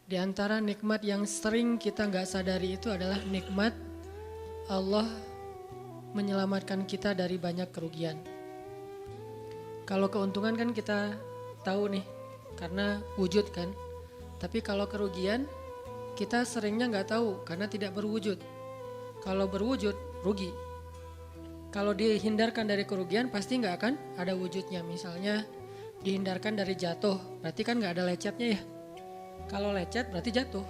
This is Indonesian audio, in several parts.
Di antara nikmat yang sering kita nggak sadari itu adalah nikmat Allah menyelamatkan kita dari banyak kerugian. Kalau keuntungan kan kita tahu nih, karena wujud kan. Tapi kalau kerugian, kita seringnya nggak tahu karena tidak berwujud. Kalau berwujud, rugi. Kalau dihindarkan dari kerugian, pasti nggak akan ada wujudnya. Misalnya dihindarkan dari jatuh, berarti kan nggak ada lecetnya ya. Kalau lecet berarti jatuh.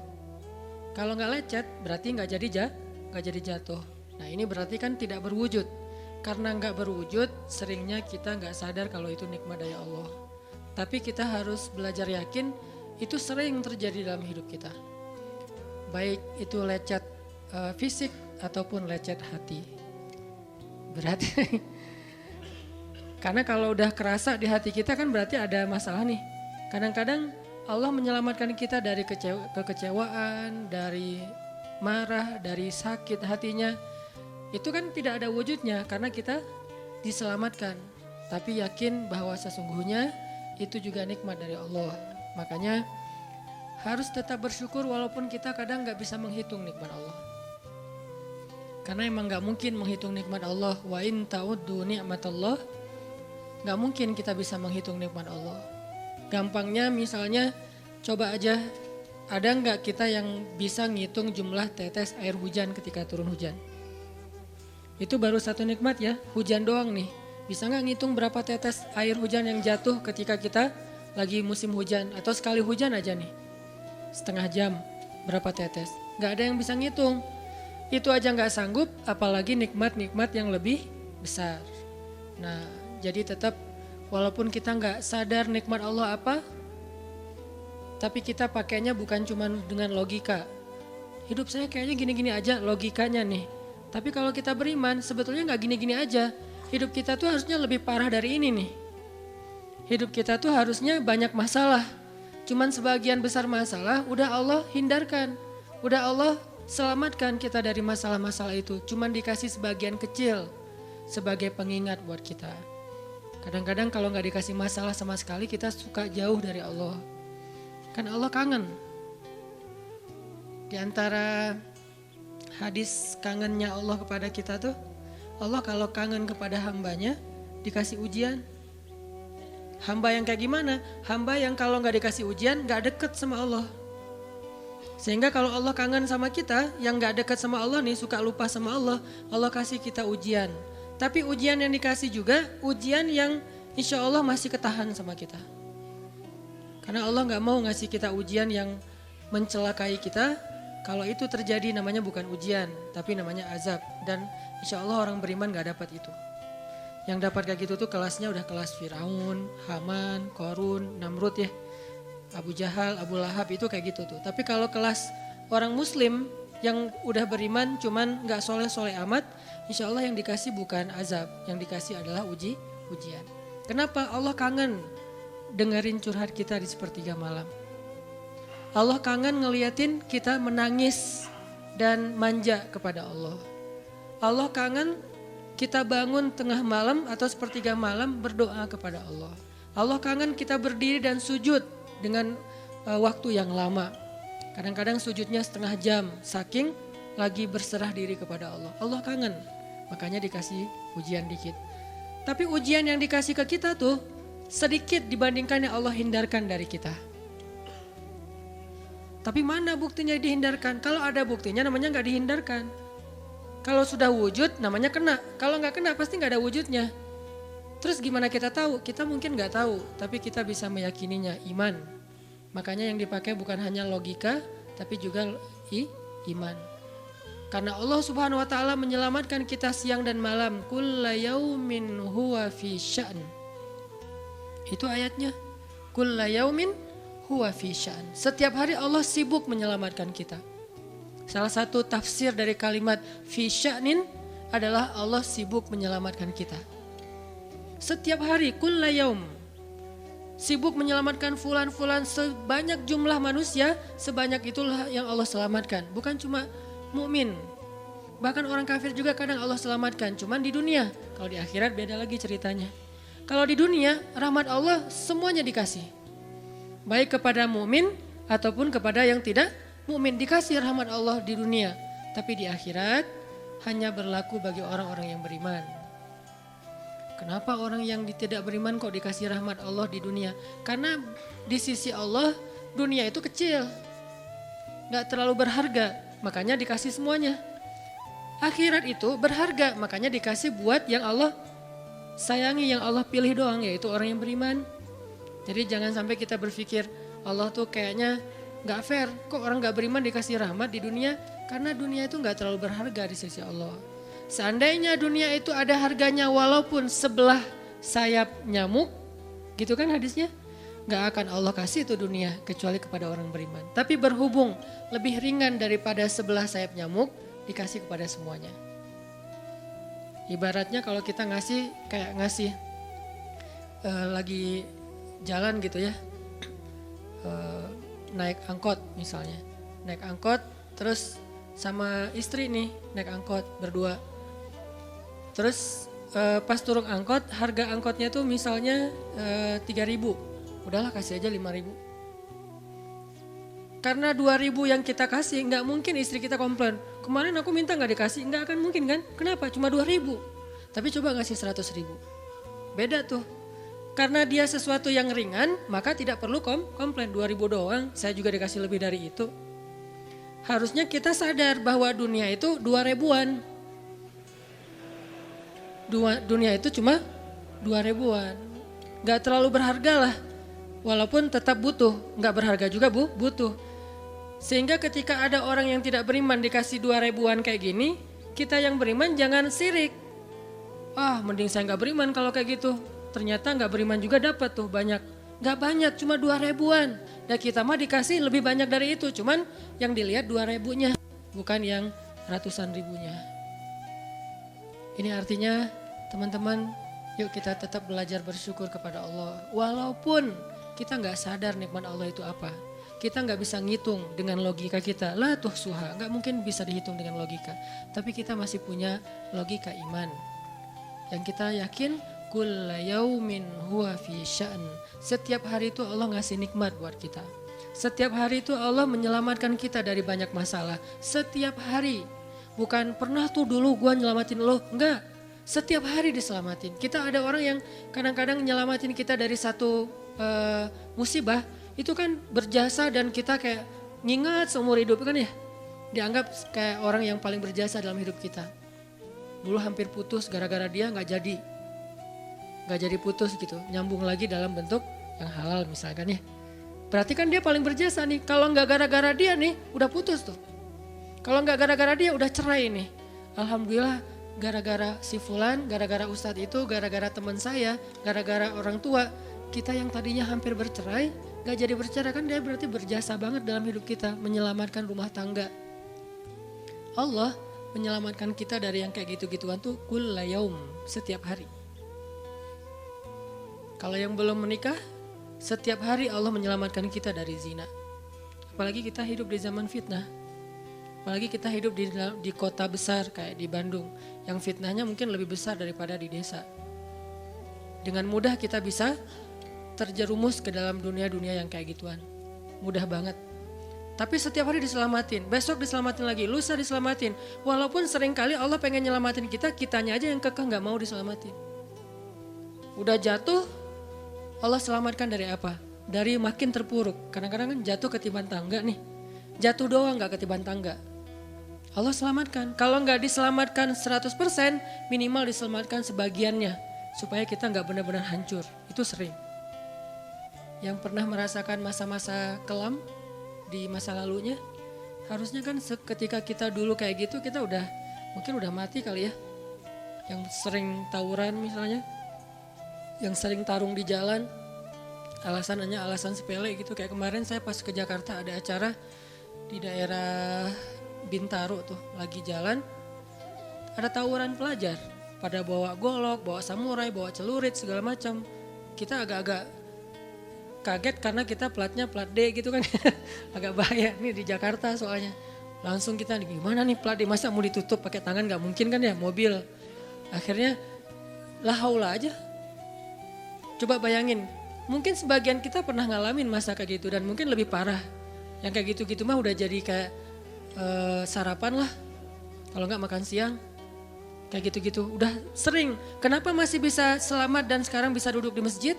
Kalau nggak lecet berarti nggak jadi jatuh. Nah ini berarti kan tidak berwujud. Karena nggak berwujud, seringnya kita nggak sadar kalau itu nikmat dari Allah. Tapi kita harus belajar yakin itu sering terjadi dalam hidup kita. Baik itu lecet fisik ataupun lecet hati. Berat. Karena kalau udah kerasa di hati kita kan berarti ada masalah nih. Kadang-kadang Allah menyelamatkan kita dari kekecewaan, dari marah, dari sakit hatinya. Itu kan tidak ada wujudnya karena kita diselamatkan. Tapi yakin bahwa sesungguhnya itu juga nikmat dari Allah. Makanya harus tetap bersyukur walaupun kita kadang gak bisa menghitung nikmat Allah. Karena emang gak mungkin menghitung nikmat Allah. Wa in ta'uddu ni'matallah. Gak mungkin kita bisa menghitung nikmat Allah. Gampangnya misalnya coba aja, ada nggak kita yang bisa ngitung jumlah tetes air hujan ketika turun hujan? Itu baru satu nikmat ya, hujan doang nih. Bisa nggak ngitung berapa tetes air hujan yang jatuh ketika kita lagi musim hujan? Atau sekali hujan aja nih, setengah jam berapa tetes? Nggak ada yang bisa ngitung. Itu aja nggak sanggup, apalagi nikmat-nikmat yang lebih besar. Nah, jadi tetap walaupun kita nggak sadar nikmat Allah apa, tapi kita pakainya bukan cuma dengan logika. Hidup saya kayaknya gini-gini aja logikanya nih. Tapi kalau kita beriman sebetulnya nggak gini-gini aja. Hidup kita tuh harusnya lebih parah dari ini nih. Hidup kita tuh harusnya banyak masalah. Cuman sebagian besar masalah udah Allah hindarkan. Udah Allah selamatkan kita dari masalah-masalah itu. Cuman dikasih sebagian kecil sebagai pengingat buat kita. Kadang-kadang kalau gak dikasih masalah sama sekali kita suka jauh dari Allah. Kan Allah kangen. Di antara hadis kangennya Allah kepada kita tuh, Allah kalau kangen kepada hambanya dikasih ujian. Hamba yang kayak gimana? Hamba yang kalau gak dikasih ujian gak deket sama Allah. Sehingga kalau Allah kangen sama kita, yang gak deket sama Allah nih, suka lupa sama Allah, Allah kasih kita ujian. Tapi ujian yang dikasih juga ujian yang insya Allah masih ketahan sama kita. Karena Allah gak mau ngasih kita ujian yang mencelakai kita. Kalau itu terjadi namanya bukan ujian, tapi namanya azab. Dan insya Allah orang beriman gak dapat itu. Yang dapat kayak gitu tuh kelasnya udah kelas Firaun, Haman, Korun, Namrud ya. Abu Jahal, Abu Lahab itu kayak gitu tuh. Tapi kalau kelas orang muslim yang udah beriman cuman gak soleh-soleh amat, insya Allah yang dikasih bukan azab, yang dikasih adalah ujian. Kenapa? Allah kangen dengerin curhat kita di sepertiga malam. Allah kangen ngeliatin kita menangis dan manja kepada Allah. Allah kangen kita bangun tengah malam atau sepertiga malam berdoa kepada Allah. Allah kangen kita berdiri dan sujud dengan waktu yang lama. Kadang-kadang sujudnya setengah jam, saking lagi berserah diri kepada Allah. Allah kangen, makanya dikasih ujian dikit. Tapi ujian yang dikasih ke kita tuh sedikit dibandingkan yang Allah hindarkan dari kita. Tapi mana buktinya dihindarkan? Kalau ada buktinya namanya gak dihindarkan. Kalau sudah wujud namanya kena. Kalau gak kena pasti gak ada wujudnya. Terus gimana kita tahu? Kita mungkin gak tahu, tapi kita bisa meyakininya, iman. Makanya yang dipakai bukan hanya logika, tapi juga iman. Karena Allah Subhanahu wa taala menyelamatkan kita siang dan malam. Kulla yaumin huwa fi sya'n. Itu ayatnya. Kulla yaumin huwa fi sya'n. Setiap hari Allah sibuk menyelamatkan kita. Salah satu tafsir dari kalimat fi sya'nin adalah Allah sibuk menyelamatkan kita. Setiap hari kulla yaum. Sibuk menyelamatkan fulan-fulan, sebanyak jumlah manusia, sebanyak itulah yang Allah selamatkan. Bukan cuma mukmin. Bahkan orang kafir juga kadang Allah selamatkan, cuman di dunia. Kalau di akhirat beda lagi ceritanya. Kalau di dunia, rahmat Allah semuanya dikasih. Baik kepada mukmin ataupun kepada yang tidak mukmin, dikasih rahmat Allah di dunia. Tapi di akhirat hanya berlaku bagi orang-orang yang beriman. Kenapa orang yang tidak beriman kok dikasih rahmat Allah di dunia? Karena di sisi Allah dunia itu kecil, gak terlalu berharga, makanya dikasih semuanya. Akhirat itu berharga, makanya dikasih buat yang Allah sayangi, yang Allah pilih doang, yaitu orang yang beriman. Jadi jangan sampai kita berpikir Allah tuh kayaknya gak fair, kok orang gak beriman dikasih rahmat di dunia? Karena dunia itu gak terlalu berharga di sisi Allah. Seandainya dunia itu ada harganya walaupun sebelah sayap nyamuk, gitu kan hadisnya, gak akan Allah kasih itu dunia kecuali kepada orang beriman. Tapi berhubung lebih ringan daripada sebelah sayap nyamuk, dikasih kepada semuanya. Ibaratnya kalau kita ngasih kayak ngasih lagi jalan gitu ya, naik angkot misalnya, naik angkot terus sama istri nih naik angkot berdua. Terus pas turun angkot, harga angkotnya tuh misalnya 3.000, udahlah kasih aja 5.000. Karena 2.000 yang kita kasih, nggak mungkin istri kita komplain. Kemarin aku minta nggak dikasih, nggak akan mungkin kan? Kenapa? Cuma 2.000. Tapi coba ngasih 100.000. Beda tuh. Karena dia sesuatu yang ringan, maka tidak perlu komplain. 2.000 doang, saya juga dikasih lebih dari itu. Harusnya kita sadar bahwa dunia itu 2.000-an. Dunia itu cuma 2.000-an. Nggak terlalu berharga lah. Walaupun tetap butuh, nggak berharga juga butuh. Sehingga ketika ada orang yang tidak beriman dikasih 2.000-an kayak gini, kita yang beriman jangan sirik. Mending saya nggak beriman kalau kayak gitu. Ternyata nggak beriman juga dapat tuh banyak. Nggak banyak, cuma 2.000-an. Dan kita mah dikasih lebih banyak dari itu. Cuman yang dilihat 2.000-nya, bukan yang ratusan ribunya. Ini artinya teman-teman, yuk kita tetap belajar bersyukur kepada Allah. Walaupun kita nggak sadar nikmat Allah itu apa. Kita nggak bisa ngitung dengan logika kita. La tuhsuha, nggak mungkin bisa dihitung dengan logika. Tapi kita masih punya logika iman. Yang kita yakin, kulla yaumin huwa fi sya'n. Setiap hari itu Allah ngasih nikmat buat kita. Setiap hari itu Allah menyelamatkan kita dari banyak masalah. Setiap hari. Bukan pernah tuh dulu gua nyelamatin lo. Enggak. Setiap hari diselamatin. Kita ada orang yang kadang-kadang nyelamatin kita dari satu musibah. Itu kan berjasa dan kita kayak ngingat seumur hidup kan ya. Dianggap kayak orang yang paling berjasa dalam hidup kita. Dulu hampir putus gara-gara dia gak jadi putus gitu. Nyambung lagi dalam bentuk yang halal misalkan ya. Berarti kan dia paling berjasa nih. Kalau gak gara-gara dia nih udah putus tuh. Kalau gak gara-gara dia udah cerai nih. Alhamdulillah gara-gara si fulan, gara-gara ustadz itu, gara-gara teman saya, gara-gara orang tua. Kita yang tadinya hampir bercerai, gak jadi bercerai kan dia berarti berjasa banget dalam hidup kita. Menyelamatkan rumah tangga. Allah menyelamatkan kita dari yang kayak gitu-gituan tuh kulla yaum, setiap hari. Kalau yang belum menikah, setiap hari Allah menyelamatkan kita dari zina. Apalagi kita hidup di zaman fitnah. Apalagi kita hidup di kota besar kayak di Bandung. Yang fitnahnya mungkin lebih besar daripada di desa. Dengan mudah kita bisa terjerumus ke dalam dunia-dunia yang kayak gituan. Mudah banget. Tapi setiap hari diselamatin, besok diselamatin lagi, lusa diselamatin. Walaupun seringkali Allah pengen nyelamatin kita, kitanya aja yang kekeh gak mau diselamatin. Udah jatuh, Allah selamatkan dari apa? Dari makin terpuruk. Kadang-kadang kan jatuh ketiban tangga nih. Jatuh doang gak ketiban tangga. Allah selamatkan. Kalau gak diselamatkan 100%, minimal diselamatkan sebagiannya. Supaya kita gak benar-benar hancur. Itu sering. Yang pernah merasakan masa-masa kelam di masa lalunya, harusnya kan ketika kita dulu kayak gitu kita mungkin udah mati kali ya. Yang sering tawuran misalnya, yang sering tarung di jalan, alasannya alasan sepele gitu. Kayak kemarin saya pas ke Jakarta ada acara di daerah Bintaro tuh, lagi jalan, ada tawuran pelajar, pada bawa golok, bawa samurai, bawa celurit segala macam. Kita agak-agak kaget karena kita platnya plat D gitu kan. Agak bahaya nih di Jakarta soalnya. Langsung kita gimana nih plat D, masa mau ditutup pakai tangan, gak mungkin kan ya mobil. Akhirnya la haula aja. Coba bayangin Mungkin sebagian kita pernah ngalamin masa kayak gitu dan mungkin lebih parah. Yang kayak gitu-gitu mah udah jadi kayak sarapan lah. Kalau nggak makan siang, kayak gitu-gitu. Udah sering. Kenapa masih bisa selamat dan sekarang bisa duduk di masjid?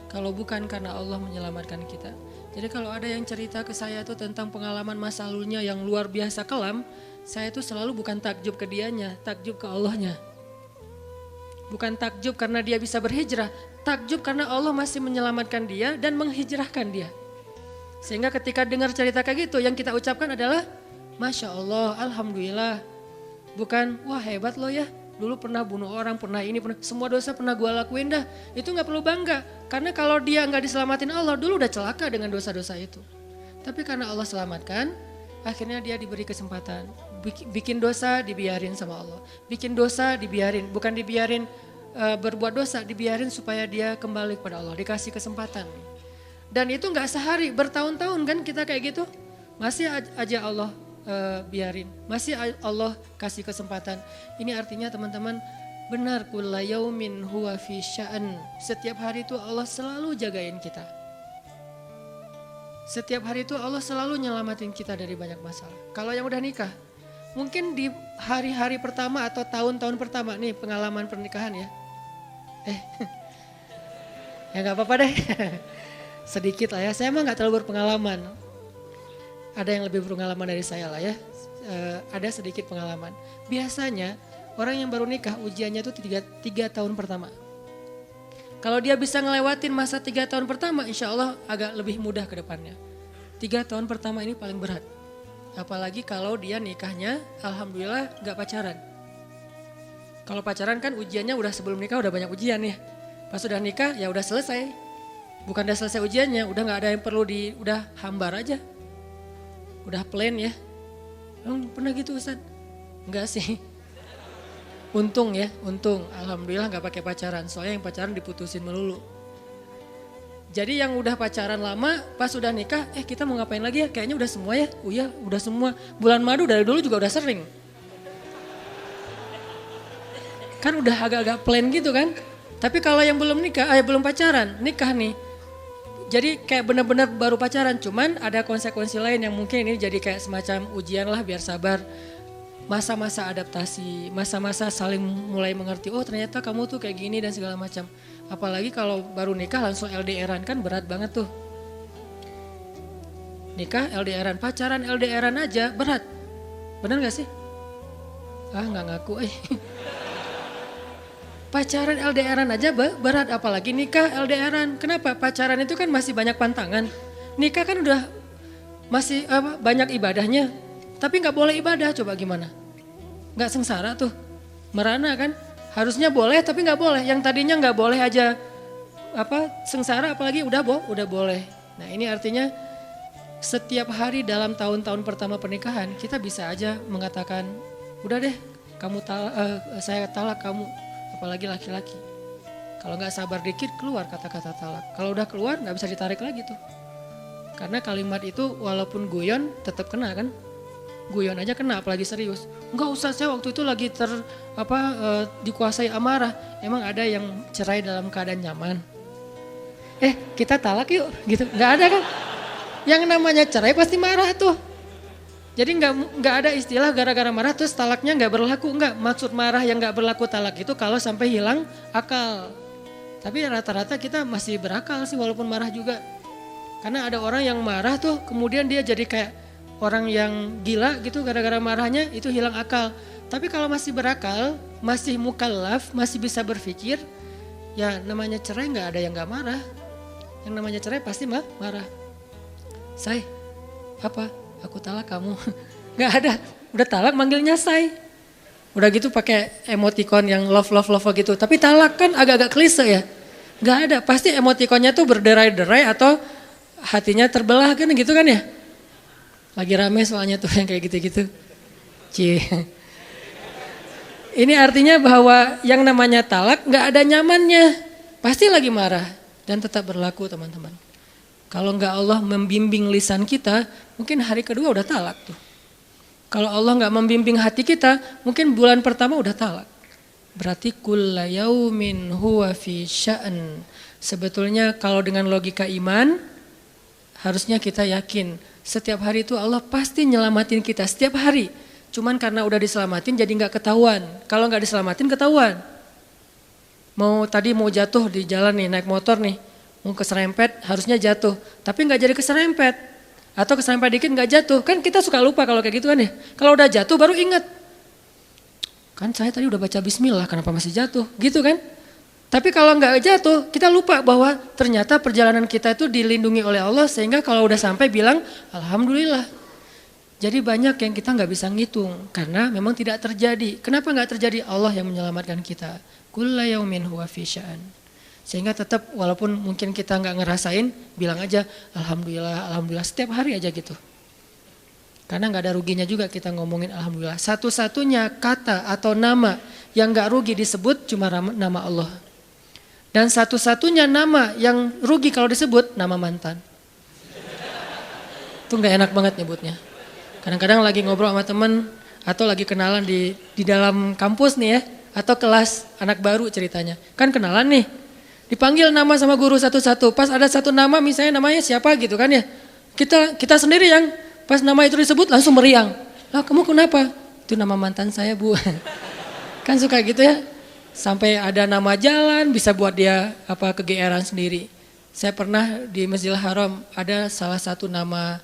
Kalau bukan karena Allah menyelamatkan kita. Jadi kalau ada yang cerita ke saya tuh tentang pengalaman masa lalunya yang luar biasa kelam, saya tuh selalu bukan takjub ke dianya, takjub ke Allahnya. Bukan takjub karena dia bisa berhijrah, takjub karena Allah masih menyelamatkan dia dan menghijrahkan dia. Sehingga ketika dengar cerita kayak gitu, yang kita ucapkan adalah Masya Allah, Alhamdulillah. Bukan, wah hebat lo ya, dulu pernah bunuh orang, pernah ini, pernah semua dosa pernah gue lakuin dah. Itu gak perlu bangga, karena kalau dia gak diselamatin Allah, dulu udah celaka dengan dosa-dosa itu. Tapi karena Allah selamatkan, akhirnya dia diberi kesempatan. Bikin dosa dibiarin sama Allah. Bikin dosa dibiarin, bukan dibiarin berbuat dosa, dibiarin supaya dia kembali kepada Allah. Dikasih kesempatan. Dan itu gak sehari, bertahun-tahun kan kita kayak gitu. Masih aja Allah biarin. Masih Allah kasih kesempatan. Ini artinya teman-teman, benar kulla yaumin huwa fi sya'an. Setiap hari itu Allah selalu jagain kita. Setiap hari itu Allah selalu nyelamatin kita dari banyak masalah. Kalau yang udah nikah, mungkin di hari-hari pertama atau tahun-tahun pertama, nih pengalaman pernikahan ya. Ya gak apa-apa deh. Sedikit lah ya, saya mah gak terlalu berpengalaman. Ada yang lebih berpengalaman dari saya lah ya. Ada sedikit pengalaman. Biasanya orang yang baru nikah ujiannya itu 3 tahun pertama. Kalau dia bisa ngelewatin masa 3 tahun pertama, insya Allah agak lebih mudah ke depannya. 3 tahun pertama ini paling berat. Apalagi kalau dia nikahnya, alhamdulillah gak pacaran. Kalau pacaran kan ujiannya udah sebelum nikah udah banyak ujian ya. Pas udah nikah ya udah selesai. Bukan udah selesai ujiannya, udah gak ada yang perlu udah hambar aja. Udah plain ya. Pernah gitu Ustaz? Enggak sih. Untung ya, untung. Alhamdulillah gak pakai pacaran. Soalnya yang pacaran diputusin melulu. Jadi yang udah pacaran lama, pas udah nikah, kita mau ngapain lagi ya? Kayaknya udah semua ya. Oh iya, udah semua. Bulan madu dari dulu juga udah sering. Kan udah agak-agak plain gitu kan. Tapi kalau yang belum nikah, belum pacaran, nikah nih. Jadi kayak benar-benar baru pacaran. Cuman ada konsekuensi lain yang mungkin ini jadi kayak semacam ujian lah biar sabar. Masa-masa adaptasi, masa-masa saling mulai mengerti, oh ternyata kamu tuh kayak gini dan segala macam. Apalagi kalau baru nikah langsung LDRan kan berat banget tuh. Nikah LDRan, pacaran LDRan aja berat. Bener gak sih? Gak ngaku Pacaran LDRan aja berat, apalagi nikah LDRan. Kenapa? Pacaran itu kan masih banyak pantangan. Nikah kan udah masih banyak ibadahnya. Tapi gak boleh ibadah, coba gimana? Gak sengsara tuh, merana kan? Harusnya boleh tapi gak boleh. Yang tadinya gak boleh aja sengsara apalagi udah boleh. Nah ini artinya setiap hari dalam tahun-tahun pertama pernikahan kita bisa aja mengatakan, udah deh saya talak kamu, apalagi laki-laki. Kalau gak sabar dikit keluar kata-kata talak. Kalau udah keluar gak bisa ditarik lagi tuh. Karena kalimat itu walaupun guyon tetap kena kan? Guyon aja kena apalagi serius. Enggak usah, saya waktu itu lagi dikuasai amarah. Emang ada yang cerai dalam keadaan nyaman? Kita talak yuk gitu. Enggak ada kan? Yang namanya cerai pasti marah tuh. Jadi enggak ada istilah gara-gara marah terus talaknya enggak berlaku. Enggak, maksud marah yang enggak berlaku talak itu kalau sampai hilang akal. Tapi rata-rata kita masih berakal sih walaupun marah juga. Karena ada orang yang marah tuh kemudian dia jadi kayak orang yang gila gitu gara-gara marahnya itu hilang akal. Tapi kalau masih berakal, masih mukallaf, masih bisa berpikir, ya namanya cerai nggak ada yang nggak marah. Yang namanya cerai pasti marah. Say, aku talak kamu. Nggak ada, udah talak manggilnya say. Udah gitu pakai emoticon yang love gitu. Tapi talak kan agak-agak klise ya. Nggak ada, pasti emoticonnya tuh berderai-derai atau hatinya terbelah kan gitu kan ya. Lagi rame soalnya tuh yang kayak gitu-gitu. Ini artinya bahwa yang namanya talak gak ada nyamannya. Pasti lagi marah dan tetap berlaku teman-teman. Kalau gak Allah membimbing lisan kita, mungkin hari kedua udah talak tuh. Kalau Allah gak membimbing hati kita, mungkin bulan pertama udah talak. Berarti kulla yaumin huwa fi sya'an. Sebetulnya kalau dengan logika iman, harusnya kita yakin setiap hari itu Allah pasti nyelamatin kita setiap hari. Cuman karena udah diselamatin jadi nggak ketahuan. Kalau nggak diselamatin ketahuan. Mau jatuh di jalan nih, naik motor nih, mau keserempet harusnya jatuh, tapi nggak jadi keserempet. Atau keserempet dikit nggak jatuh, kan kita suka lupa kalau kayak gitu kan ya. Kalau udah jatuh baru ingat. Kan saya tadi udah baca bismillah, kenapa masih jatuh? Gitu kan? Tapi kalau nggak jatuh, kita lupa bahwa ternyata perjalanan kita itu dilindungi oleh Allah sehingga kalau udah sampai bilang alhamdulillah. Jadi banyak yang kita nggak bisa ngitung karena memang tidak terjadi. Kenapa nggak terjadi? Allah yang menyelamatkan kita. Kulla yaumin huwa fi sya'an. Sehingga tetap walaupun mungkin kita nggak ngerasain, bilang aja alhamdulillah, alhamdulillah setiap hari aja gitu. Karena nggak ada ruginya juga kita ngomongin alhamdulillah. Satu-satunya kata atau nama yang nggak rugi disebut cuma nama Allah. Dan satu-satunya nama yang rugi kalau disebut nama mantan. Itu nggak enak banget nyebutnya. Kadang-kadang lagi ngobrol sama temen atau lagi kenalan di dalam kampus nih ya, atau kelas anak baru ceritanya. Kan kenalan nih, dipanggil nama sama guru satu-satu. Pas ada satu nama misalnya namanya siapa gitu kan ya. Kita sendiri yang pas nama itu disebut langsung meriang. Lah kamu kenapa? Itu nama mantan saya bu. Kan suka gitu ya. Sampai ada nama jalan bisa buat dia kegeeran sendiri. Saya pernah di Masjidil Haram ada salah satu nama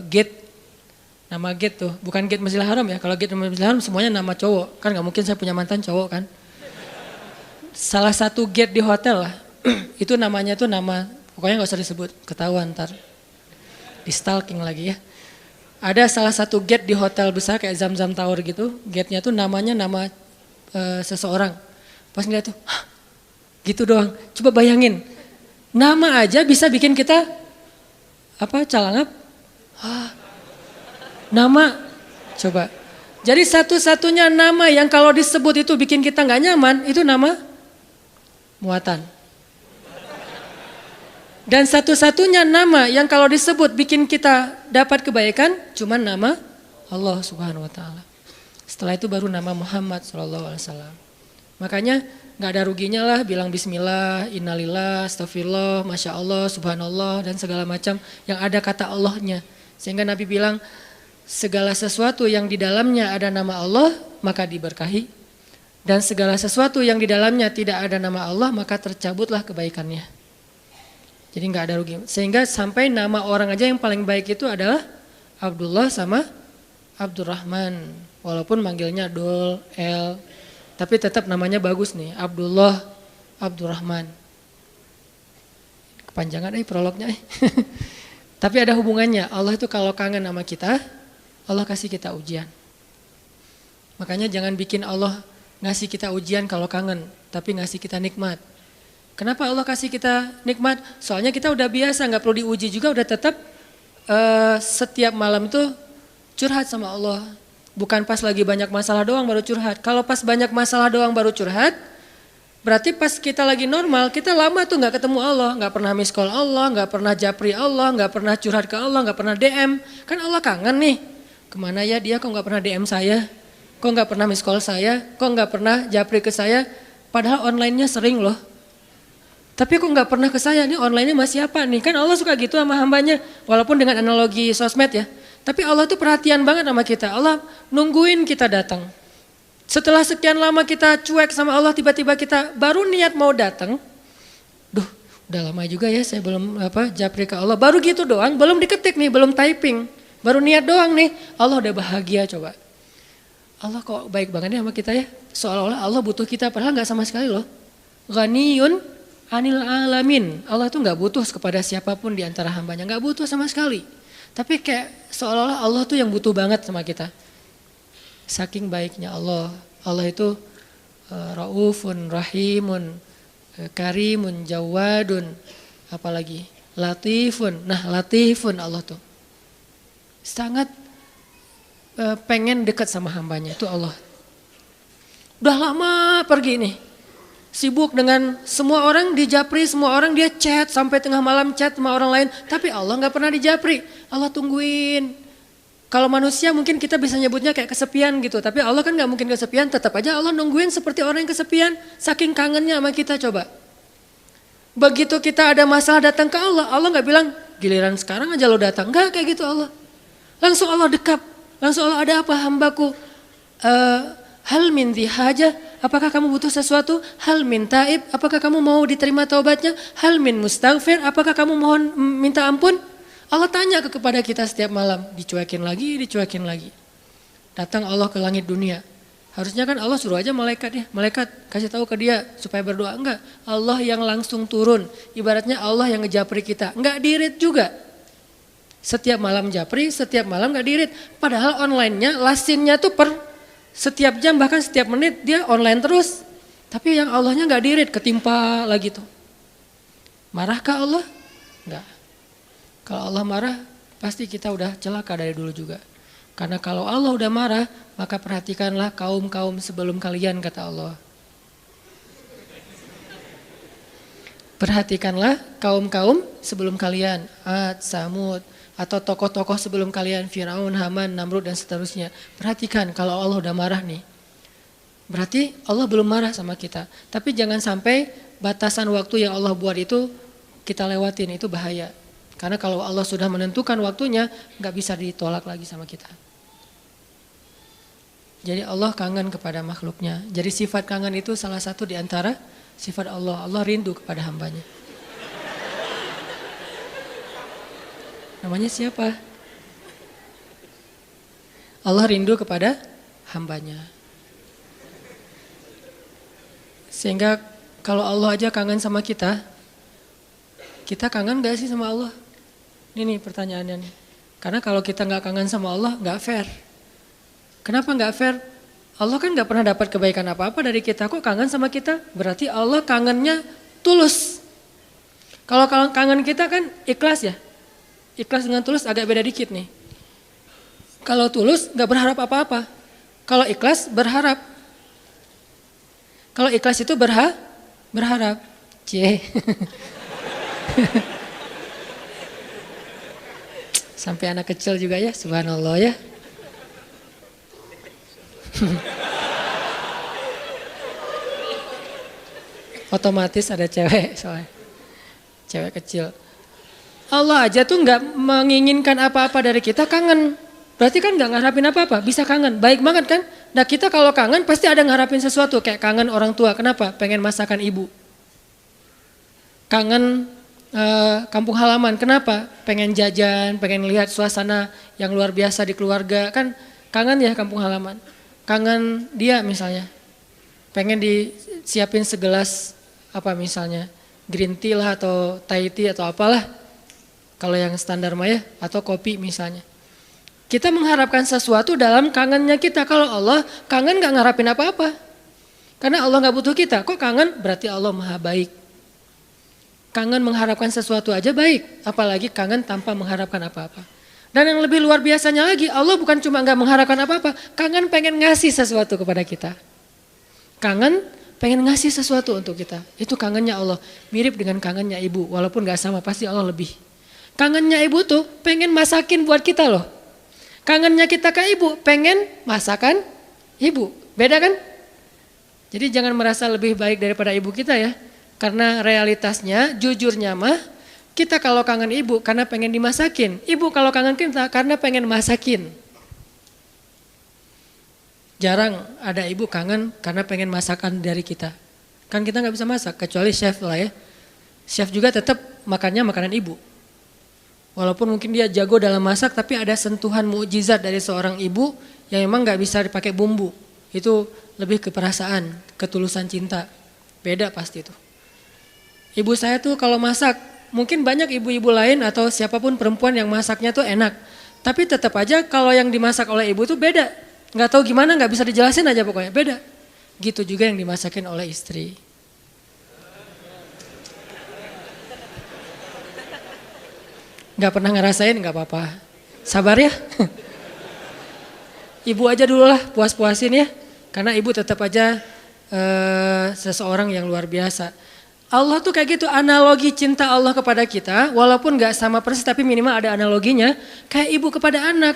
gate. Nama gate tuh, bukan gate Masjidil Haram ya. Kalau gate Masjidil Haram semuanya nama cowok. Kan gak mungkin saya punya mantan cowok kan. Salah satu gate di hotel lah. Itu namanya tuh nama, pokoknya gak usah disebut, ketahuan ntar. Di stalking lagi ya. Ada salah satu gate di hotel besar kayak Zam-Zam Tower gitu. Gate-nya tuh namanya nama seseorang. Pas ngeliat tuh, gitu doang. Coba bayangin, nama aja bisa bikin kita calangap. Nama, coba. Jadi satu-satunya nama yang kalau disebut itu bikin kita nggak nyaman, itu nama muatan. Dan satu-satunya nama yang kalau disebut bikin kita dapat kebaikan cuma nama Allah Subhanahu wa taala. Setelah itu baru nama Muhammad sallallahu alaihi wasallam. Makanya enggak ada ruginya lah bilang bismillah, innalillah, astagfirullah, masya Allah, subhanallah dan segala macam yang ada kata Allahnya. Sehingga Nabi bilang segala sesuatu yang di dalamnya ada nama Allah maka diberkahi. Dan segala sesuatu yang di dalamnya tidak ada nama Allah maka tercabutlah kebaikannya. Jadi nggak ada rugi. Sehingga sampai nama orang aja yang paling baik itu adalah Abdullah sama Abdurrahman. Walaupun manggilnya Dul, El. Tapi tetap namanya bagus nih. Abdullah, Abdurrahman. Kepanjangan prolognya. Tapi ada hubungannya. Allah itu kalau kangen sama kita, Allah kasih kita ujian. Makanya jangan bikin Allah ngasih kita ujian kalau kangen. Tapi ngasih kita nikmat. Kenapa Allah kasih kita nikmat? Soalnya kita udah biasa, nggak perlu diuji juga, udah tetap setiap malam tuh curhat sama Allah. Bukan pas lagi banyak masalah doang baru curhat. Kalau pas banyak masalah doang baru curhat, berarti pas kita lagi normal, kita lama tuh nggak ketemu Allah, nggak pernah miss call Allah, nggak pernah japri Allah, nggak pernah curhat ke Allah, nggak pernah DM. Kan Allah kangen nih, kemana ya dia? Kok nggak pernah DM saya? Kok nggak pernah miss call saya? Kok nggak pernah japri ke saya? Padahal online-nya sering loh. Tapi kok nggak pernah ke saya nih online-nya masih apa nih? Kan Allah suka gitu sama hambanya. Walaupun dengan analogi sosmed ya. Tapi Allah tuh perhatian banget sama kita. Allah nungguin kita datang. Setelah sekian lama kita cuek sama Allah tiba-tiba kita baru niat mau datang. Duh udah lama juga ya saya belum japri ke Allah. Baru gitu doang, belum diketik nih, belum typing. Baru niat doang nih. Allah udah bahagia coba. Allah kok baik banget ya sama kita ya. Seolah-olah Allah butuh kita padahal gak sama sekali loh. Ghaniyun anil alamin. Allah tuh gak butuh kepada siapapun di antara hambanya. Gak butuh sama sekali. Tapi kayak seolah-olah Allah tuh yang butuh banget sama kita. Saking baiknya Allah. Allah itu raufun, rahimun, karimun, jawadun. Apalagi latifun. Nah latifun Allah tuh. Sangat pengen dekat sama hambanya. Itu Allah. Udah lama pergi nih. Sibuk dengan semua orang dijapri, semua orang dia chat sampai tengah malam chat sama orang lain. Tapi Allah gak pernah dijapri. Allah tungguin. Kalau manusia mungkin kita bisa nyebutnya kayak kesepian gitu. Tapi Allah kan gak mungkin kesepian, tetap aja Allah nungguin seperti orang yang kesepian. Saking kangennya sama kita coba. Begitu kita ada masalah datang ke Allah, Allah gak bilang giliran sekarang aja lo datang. Enggak kayak gitu Allah. Langsung Allah dekap, langsung Allah ada apa hambaku. Hal min haja, apakah kamu butuh sesuatu? Hal min taib, apakah kamu mau diterima taubatnya? Hal min mustaghfir, apakah kamu mohon minta ampun? Allah tanya kepada kita setiap malam, dicuekin lagi. Datang Allah ke langit dunia. Harusnya kan Allah suruh aja malaikat kasih tahu ke dia supaya berdoa. Enggak, Allah yang langsung turun. Ibaratnya Allah yang ngejapri kita. Enggak dirit juga. Setiap malam japri, setiap malam enggak dirit. Padahal online-nya, lasinnya tuh per setiap jam bahkan setiap menit dia online terus. Tapi yang Allahnya enggak dirit, ketimpa lagi tuh. Marahkah Allah? Enggak. Kalau Allah marah, pasti kita udah celaka dari dulu juga. Karena kalau Allah udah marah, maka perhatikanlah kaum-kaum sebelum kalian, kata Allah. Perhatikanlah kaum-kaum sebelum kalian, Ad, Samud, atau tokoh-tokoh sebelum kalian, Firaun, Haman, Namrud, dan seterusnya. Perhatikan kalau Allah udah marah nih. Berarti Allah belum marah sama kita. Tapi jangan sampai batasan waktu yang Allah buat itu kita lewatin, itu bahaya. Karena kalau Allah sudah menentukan waktunya, gak bisa ditolak lagi sama kita. Jadi Allah kangen kepada makhluknya. Jadi sifat kangen itu salah satu di antara sifat Allah. Allah rindu kepada hambanya. Namanya siapa? Allah rindu kepada hambanya. Sehingga kalau Allah aja kangen sama kita kangen gak sih sama Allah? Ini nih pertanyaannya nih. Karena kalau kita gak kangen sama Allah, gak fair. Kenapa gak fair? Allah kan gak pernah dapat kebaikan apa-apa dari kita. Kok kangen sama kita? Berarti Allah kangennya tulus. Kalau kangen kita kan ikhlas ya. Ikhlas dengan tulus agak beda dikit nih. Kalau tulus gak berharap apa-apa. Kalau ikhlas berharap. Kalau ikhlas itu berharap. Cie. Sampai anak kecil juga ya, subhanallah ya. Otomatis ada cewek soalnya. Cewek kecil. Allah aja tuh gak menginginkan apa-apa dari kita, kangen. Berarti kan gak ngarapin apa-apa, bisa kangen. Baik banget kan? Nah kita kalau kangen pasti ada ngarapin sesuatu. Kayak kangen orang tua, kenapa? Pengen masakan ibu. Kangen kampung halaman, kenapa? Pengen jajan, pengen lihat suasana yang luar biasa di keluarga. Kan kangen ya kampung halaman. Kangen dia misalnya. Pengen disiapin segelas apa misalnya. Green tea lah atau Thai tea atau apalah. Kalau yang standar mah ya. Atau kopi misalnya. Kita mengharapkan sesuatu dalam kangennya kita. Kalau Allah kangen gak ngarapin apa-apa. Karena Allah gak butuh kita. Kok kangen? Berarti Allah maha baik. Kangen mengharapkan sesuatu aja baik. Apalagi kangen tanpa mengharapkan apa-apa. Dan yang lebih luar biasanya lagi, Allah bukan cuma gak mengharapkan apa-apa. Kangen pengen ngasih sesuatu kepada kita. Kangen pengen ngasih sesuatu untuk kita. Itu kangennya Allah. Mirip dengan kangennya ibu. Walaupun gak sama, pasti Allah lebih. Kangennya ibu tuh pengen masakin buat kita loh. Kangennya kita ke ibu, pengen masakan ibu. Beda kan? Jadi jangan merasa lebih baik daripada ibu kita ya. Karena realitasnya, jujurnya mah, kita kalau kangen ibu karena pengen dimasakin. Ibu kalau kangen kita karena pengen masakin. Jarang ada ibu kangen karena pengen masakan dari kita. Kan kita gak bisa masak, kecuali chef lah ya. Chef juga tetap makannya makanan ibu. Walaupun mungkin dia jago dalam masak, tapi ada sentuhan mukjizat dari seorang ibu yang memang gak bisa dipakai bumbu. Itu lebih ke perasaan, ketulusan cinta. Beda pasti itu. Ibu saya tuh kalau masak, mungkin banyak ibu-ibu lain atau siapapun perempuan yang masaknya tuh enak. Tapi tetap aja kalau yang dimasak oleh ibu tuh beda. Gak tahu gimana, gak bisa dijelasin aja pokoknya, beda. Gitu juga yang dimasakin oleh istri. Gak pernah ngerasain, gak apa-apa. Sabar ya. Ibu aja dulu lah, puas-puasin ya. Karena ibu tetap aja seseorang yang luar biasa. Allah tuh kayak gitu, analogi cinta Allah kepada kita, walaupun gak sama persis tapi minimal ada analoginya, kayak ibu kepada anak.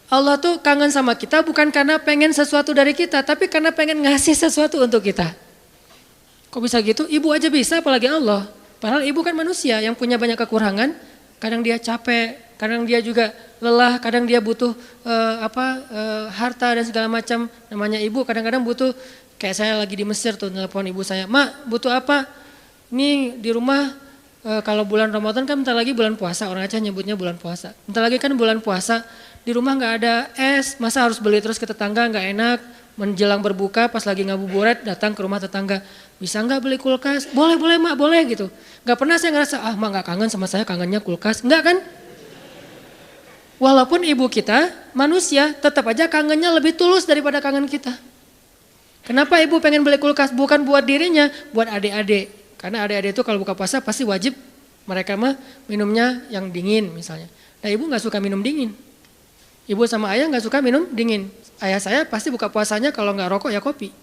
Allah tuh kangen sama kita bukan karena pengen sesuatu dari kita, tapi karena pengen ngasih sesuatu untuk kita. Kok bisa gitu? Ibu aja bisa, apalagi Allah. Padahal ibu kan manusia yang punya banyak kekurangan. Kadang dia capek, kadang dia juga lelah, kadang dia butuh harta dan segala macam. Namanya ibu kadang-kadang butuh, kayak saya lagi di Mesir tuh nelpon ibu saya, "Mak, butuh apa? Ini di rumah kalau bulan Ramadan kan bentar lagi bulan puasa, orang Aceh nyebutnya bulan puasa. Bentar lagi kan bulan puasa, di rumah nggak ada es, masa harus beli terus ke tetangga, nggak enak. Menjelang berbuka pas lagi ngabuburit datang ke rumah tetangga, bisa nggak beli kulkas? Boleh mak, boleh gitu. Nggak pernah saya ngerasa, mak nggak kangen sama saya, kangennya kulkas. Nggak kan? Walaupun ibu kita manusia, tetap aja kangennya lebih tulus daripada kangen kita. Kenapa ibu pengen beli kulkas? Bukan buat dirinya, buat adik-adik. Karena adik-adik itu kalau buka puasa pasti wajib mereka mah minumnya yang dingin misalnya. Nah ibu nggak suka minum dingin. Ibu sama ayah nggak suka minum dingin. Ayah saya pasti buka puasanya kalau nggak rokok ya kopi.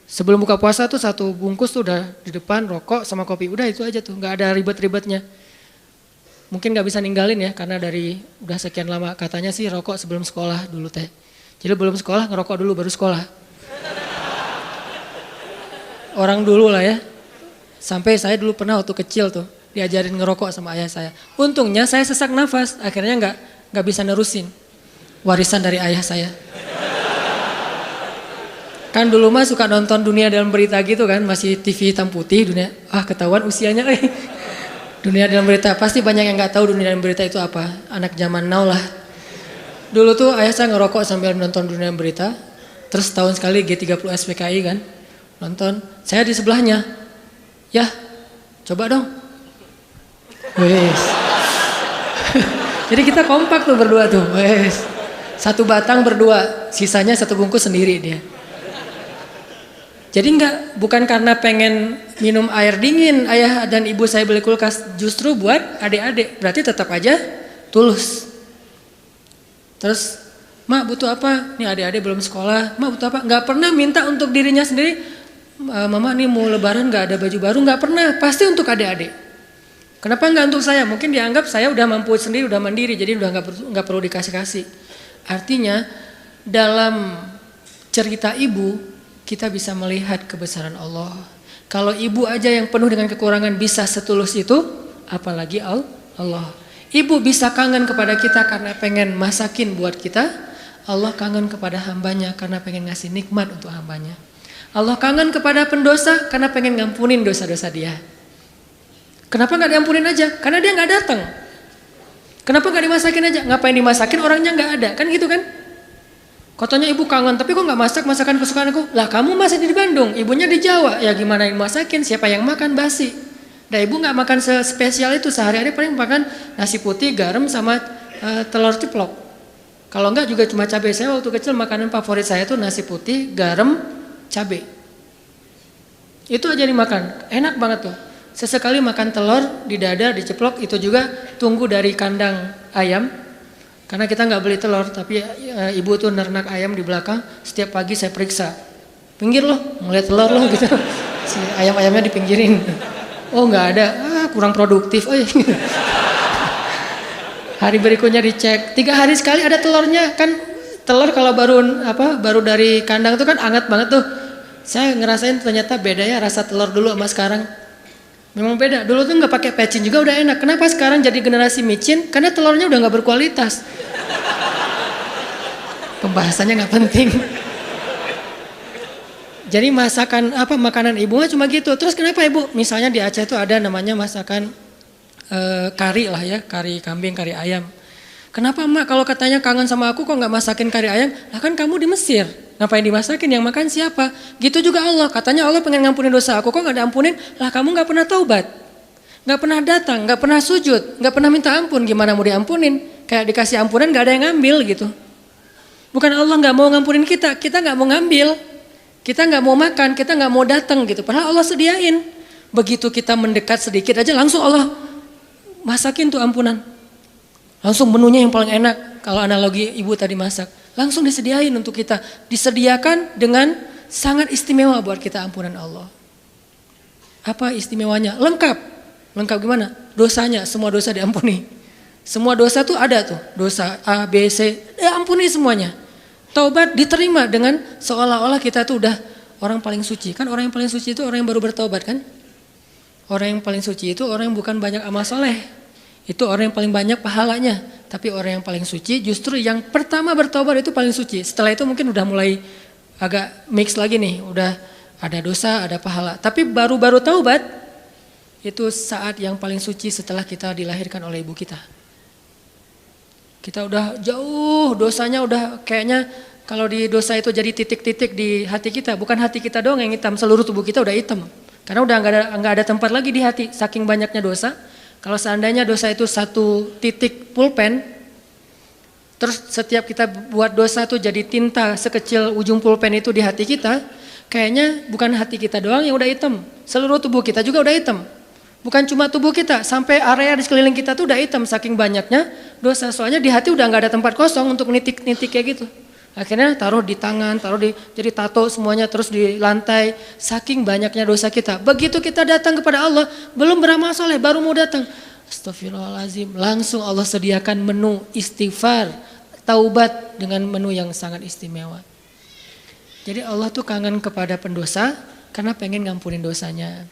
Sebelum buka puasa tuh 1 bungkus tuh udah di depan rokok sama kopi. Udah itu aja tuh, nggak ada ribet-ribetnya. Mungkin nggak bisa ninggalin ya karena dari udah sekian lama katanya sih rokok sebelum sekolah dulu teh. Jadi belum sekolah ngerokok dulu baru sekolah. Orang dulu lah ya. Sampai saya dulu pernah waktu kecil tuh diajarin ngerokok sama ayah saya. Untungnya saya sesak nafas, akhirnya nggak bisa nerusin. Warisan dari ayah saya. Kan dulu mah suka nonton Dunia Dalam Berita gitu kan, masih TV hitam putih dunia. Ketahuan usianya. Dunia Dalam Berita, pasti banyak yang nggak tahu Dunia Dalam Berita itu apa. Anak zaman now lah. Dulu tuh ayah saya ngerokok sambil nonton Dunia Dalam Berita. Terus tahun sekali G30 SPKI kan, nonton. Saya di sebelahnya. Ya, coba dong. Wes. Jadi kita kompak tuh berdua tuh. Wes. 1 batang berdua, sisanya 1 bungkus sendiri dia. Jadi bukan karena pengen minum air dingin ayah dan ibu saya beli kulkas, justru buat adik-adik. Berarti tetap aja tulus. Terus, mak butuh apa? Nih adik-adik belum sekolah, mak butuh apa? Nggak pernah minta untuk dirinya sendiri. Mama nih mau lebaran nggak ada baju baru, nggak pernah. Pasti untuk adik-adik. Kenapa nggak untuk saya? Mungkin dianggap saya udah mampu sendiri, udah mandiri, jadi udah nggak perlu dikasih-kasih. Artinya dalam cerita ibu kita bisa melihat kebesaran Allah. Kalau ibu aja yang penuh dengan kekurangan bisa setulus itu, apalagi Allah. Ibu bisa kangen kepada kita karena pengen masakin buat kita. Allah kangen kepada hambanya karena pengen ngasih nikmat untuk hambanya. Allah kangen kepada pendosa karena pengen ngampunin dosa-dosa dia. Kenapa nggak diampunin aja? Karena dia nggak datang. Kenapa nggak dimasakin aja? Ngapain dimasakin, orangnya nggak ada, kan gitu kan? Katanya ibu kangen, tapi kok nggak masak masakan kesukaan aku? Lah kamu masih di Bandung, ibunya di Jawa, ya gimana yang masakin? Siapa yang makan basi? Nah ibu nggak makan spesial itu, sehari-hari paling makan nasi putih, garam sama telur ceplok. Kalau enggak juga cuma cabai. Saya waktu kecil makanan favorit saya itu nasi putih, garam, cabai. Itu aja dimakan, enak banget tuh. Sesekali makan telur di dada, diceplok, itu juga tunggu dari kandang ayam. Karena kita nggak beli telur, tapi ibu tuh nernak ayam di belakang. Setiap pagi saya periksa, pinggir loh, ngeliat telur loh gitu. Si ayam-ayamnya dipinggirin. Oh nggak ada, kurang produktif. Hari berikutnya dicek, 3 hari sekali ada telurnya. Kan telur kalau baru dari kandang itu kan hangat banget tuh. Saya ngerasain ternyata beda ya rasa telur dulu sama sekarang. Memang beda, dulu tuh nggak pakai pecin juga udah enak. Kenapa sekarang jadi generasi micin? Karena telurnya udah nggak berkualitas. Pembahasannya nggak penting. Jadi makanan ibu cuma gitu. Terus kenapa ibu? Misalnya di Aceh itu ada namanya masakan kari lah ya, kari kambing, kari ayam. Kenapa mak kalau katanya kangen sama aku kok nggak masakin kari ayam? Lah kan kamu di Mesir. Ngapain dimasakin, yang makan siapa? Gitu juga Allah, katanya Allah pengen ngampunin dosa aku, kok gak diampunin? Lah kamu gak pernah taubat, gak pernah datang, gak pernah sujud, gak pernah minta ampun, gimana mau diampunin? Kayak dikasih ampunan gak ada yang ngambil gitu. Bukan Allah gak mau ngampunin kita gak mau ngambil, kita gak mau makan, kita gak mau datang gitu. Padahal Allah sediain, begitu kita mendekat sedikit aja langsung Allah masakin tuh ampunan. Langsung menunya yang paling enak, kalau analogi ibu tadi masak. Langsung disediain untuk kita. Disediakan dengan sangat istimewa buat kita ampunan Allah. Apa istimewanya? Lengkap. Lengkap gimana? Dosanya, semua dosa diampuni. Semua dosa tuh ada tuh, dosa A, B, C, ampuni semuanya. Taubat diterima dengan seolah-olah kita tuh udah orang paling suci. Kan orang yang paling suci itu orang yang baru bertaubat kan? Orang yang paling suci itu orang yang bukan banyak amal soleh. Itu orang yang paling banyak pahalanya. Tapi orang yang paling suci justru yang pertama bertaubat itu paling suci. Setelah itu mungkin udah mulai agak mix lagi nih. Udah ada dosa, ada pahala. Tapi baru-baru taubat itu saat yang paling suci setelah kita dilahirkan oleh ibu kita. Kita udah jauh dosanya udah kayaknya kalau di dosa itu jadi titik-titik di hati kita. Bukan hati kita doang yang hitam, seluruh tubuh kita udah hitam. Karena udah nggak ada tempat lagi di hati saking banyaknya dosa. Kalau seandainya dosa itu satu titik pulpen, terus setiap kita buat dosa tuh jadi tinta sekecil ujung pulpen itu di hati kita, kayaknya bukan hati kita doang yang udah hitam, seluruh tubuh kita juga udah hitam. Bukan cuma tubuh kita, sampai area di sekeliling kita tuh udah hitam saking banyaknya dosa. Soalnya di hati udah nggak ada tempat kosong untuk nitik-nitik kayak gitu. Akhirnya taruh di tangan, jadi tato semuanya terus di lantai. Saking banyaknya dosa kita. Begitu kita datang kepada Allah, belum beramal soleh, baru mau datang. Astagfirullahaladzim, langsung Allah sediakan menu istighfar, taubat dengan menu yang sangat istimewa. Jadi Allah tuh kangen kepada pendosa karena pengen ngampunin dosanya.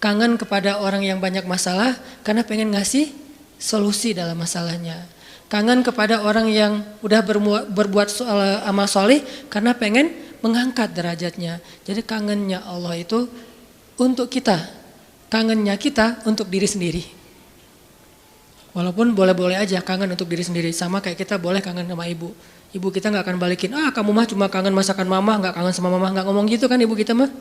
Kangen kepada orang yang banyak masalah karena pengen ngasih solusi dalam masalahnya. Kangen kepada orang yang udah berbuat amal soleh karena pengen mengangkat derajatnya. Jadi kangennya Allah itu untuk kita, kangennya kita untuk diri sendiri. Walaupun boleh-boleh aja kangen untuk diri sendiri, sama kayak kita boleh kangen sama ibu. Ibu kita nggak akan balikin, kamu mah cuma kangen masakan mama, nggak kangen sama mama, nggak ngomong gitu kan ibu kita mah.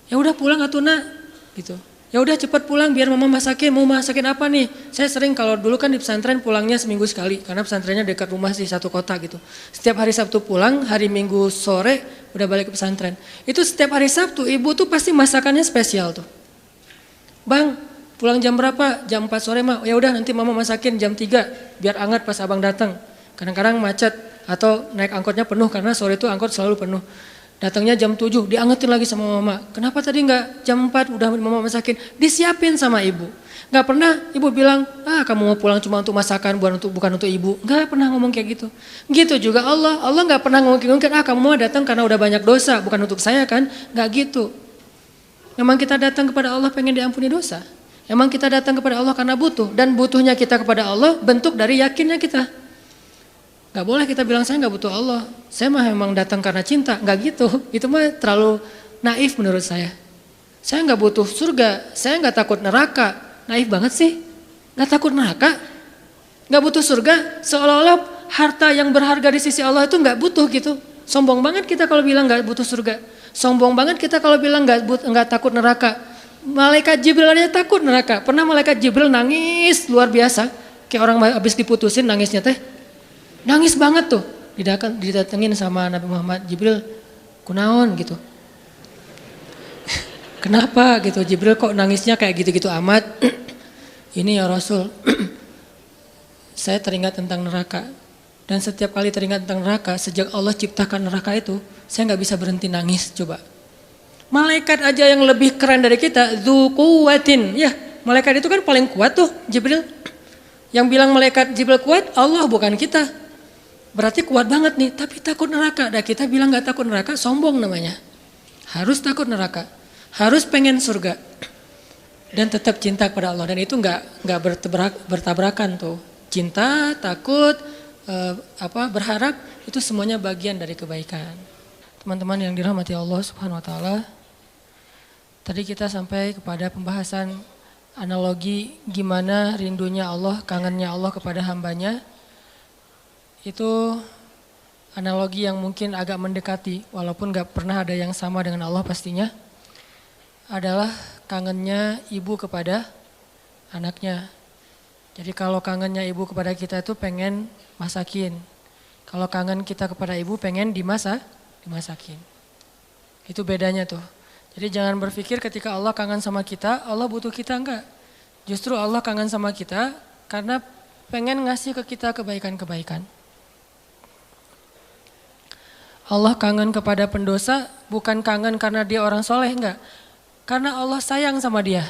Ya udah pulang atuh nak. Gitu. Ya udah cepat pulang biar mama masakin. Mau masakin apa nih? Saya sering kalau dulu kan di pesantren pulangnya seminggu sekali karena pesantrennya dekat rumah sih satu kota gitu. Setiap hari Sabtu pulang, hari Minggu sore udah balik ke pesantren. Itu setiap hari Sabtu ibu tuh pasti masakannya spesial tuh. Bang, pulang jam berapa? Jam 4 sore mah. Ya udah nanti mama masakin jam 3 biar hangat pas abang datang. Kadang-kadang macet atau naik angkotnya penuh karena sore itu angkot selalu penuh. Datangnya jam 7, diangetin lagi sama mama. Kenapa tadi enggak jam 4 udah mama masakin? Disiapin sama ibu. Enggak pernah ibu bilang, kamu mau pulang cuma untuk masakan, bukan untuk ibu. Enggak pernah ngomong kayak gitu. Gitu juga Allah enggak pernah ngomong kamu mau datang karena udah banyak dosa, bukan untuk saya kan? Enggak gitu. Memang kita datang kepada Allah pengen diampuni dosa. Memang kita datang kepada Allah karena butuh. Dan butuhnya kita kepada Allah bentuk dari yakinnya kita. Gak boleh kita bilang saya gak butuh Allah. Saya mah memang datang karena cinta. Gak gitu. Itu mah terlalu naif menurut saya. Saya gak butuh surga. Saya gak takut neraka. Naif banget sih. Gak takut neraka. Gak butuh surga. Seolah-olah harta yang berharga di sisi Allah itu gak butuh gitu. Sombong banget kita kalau bilang gak butuh surga. Sombong banget kita kalau bilang gak takut neraka. Malaikat Jibril aja takut neraka. Pernah malaikat Jibril nangis luar biasa. Kayak orang habis diputusin nangisnya teh. Nangis banget tuh, didatengin sama Nabi Muhammad, Jibril, kunaon gitu. Kenapa gitu, Jibril kok nangisnya kayak gitu-gitu amat. Ini ya Rasul, saya teringat tentang neraka. Dan setiap kali teringat tentang neraka, sejak Allah ciptakan neraka itu, saya gak bisa berhenti nangis coba. Malaikat aja yang lebih keren dari kita, dzu quwwatin. Ya, malaikat itu kan paling kuat tuh, Jibril. Yang bilang malaikat Jibril kuat, Allah bukan kita. Berarti kuat banget nih, tapi takut neraka. Dan kita bilang gak takut neraka, sombong namanya. Harus takut neraka, harus pengen surga. Dan tetap cinta kepada Allah. Dan itu gak bertabrakan tuh. Cinta, takut, berharap, itu semuanya bagian dari kebaikan. Teman-teman yang dirahmati Allah Subhanahu Wa Taala. Tadi kita sampai kepada pembahasan analogi gimana rindunya Allah, kangennya Allah kepada hambanya. Itu analogi yang mungkin agak mendekati, walaupun gak pernah ada yang sama dengan Allah pastinya, adalah kangennya ibu kepada anaknya. Jadi kalau kangennya ibu kepada kita itu pengen masakin. Kalau kangen kita kepada ibu pengen dimasakin. Itu bedanya tuh. Jadi jangan berpikir ketika Allah kangen sama kita, Allah butuh kita, enggak. Justru Allah kangen sama kita karena pengen ngasih ke kita kebaikan-kebaikan. Allah kangen kepada pendosa bukan kangen karena dia orang soleh, enggak. Karena Allah sayang sama dia.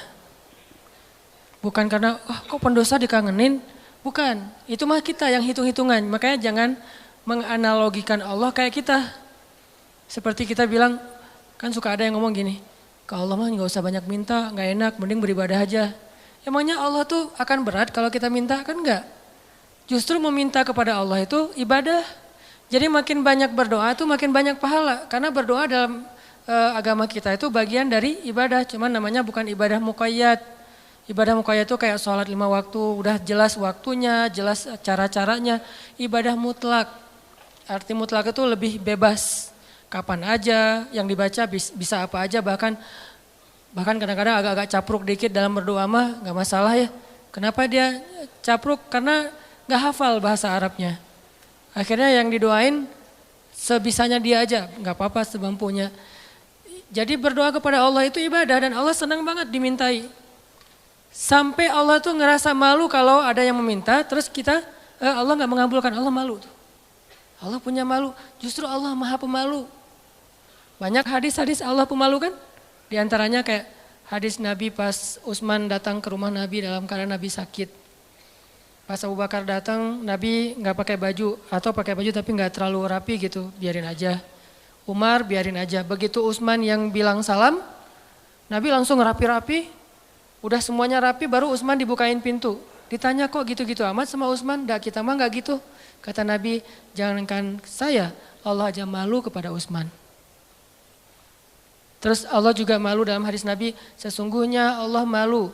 Bukan karena, kok pendosa dikangenin, Bukan, itu mah kita yang hitung-hitungan. Makanya jangan menganalogikan Allah kayak kita. Seperti kita bilang, kan suka ada yang ngomong gini, ke Allah mah gak usah banyak minta, gak enak, mending beribadah aja. Emangnya Allah tuh akan berat kalau kita minta? Kan enggak. Justru meminta kepada Allah itu ibadah. Jadi makin banyak berdoa tuh makin banyak pahala. Karena berdoa dalam agama kita itu bagian dari ibadah. Cuman namanya bukan ibadah muqayyad. Ibadah muqayyad itu kayak sholat 5 waktu, udah jelas waktunya, jelas cara-caranya. Ibadah mutlak, arti mutlak itu lebih bebas. Kapan aja, yang dibaca bisa apa aja, bahkan kadang-kadang agak-agak capruk dikit dalam berdoa mah gak masalah ya. Kenapa dia capruk? Karena gak hafal bahasa Arabnya. Akhirnya yang didoain sebisanya dia aja, gak apa-apa semampunya. Jadi berdoa kepada Allah itu ibadah dan Allah senang banget dimintai. Sampai Allah tuh ngerasa malu kalau ada yang meminta, terus kita Allah nggak mengabulkan, Allah malu tuh. Allah punya malu, justru Allah maha pemalu. Banyak hadis-hadis Allah pemalu kan? Di antaranya kayak hadis Nabi pas Utsman datang ke rumah Nabi dalam keadaan Nabi sakit. Pas Abu Bakar datang, Nabi nggak pakai baju atau pakai baju tapi nggak terlalu rapi gitu, biarin aja. Umar biarin aja. Begitu Utsman yang bilang salam, Nabi langsung rapi-rapi. Udah semuanya rapi baru Utsman dibukain pintu. Ditanya kok gitu-gitu amat sama Utsman? Dah kita mah gak gitu. Kata Nabi, jangankan saya, Allah aja malu kepada Utsman. Terus Allah juga malu dalam hadis Nabi, sesungguhnya Allah malu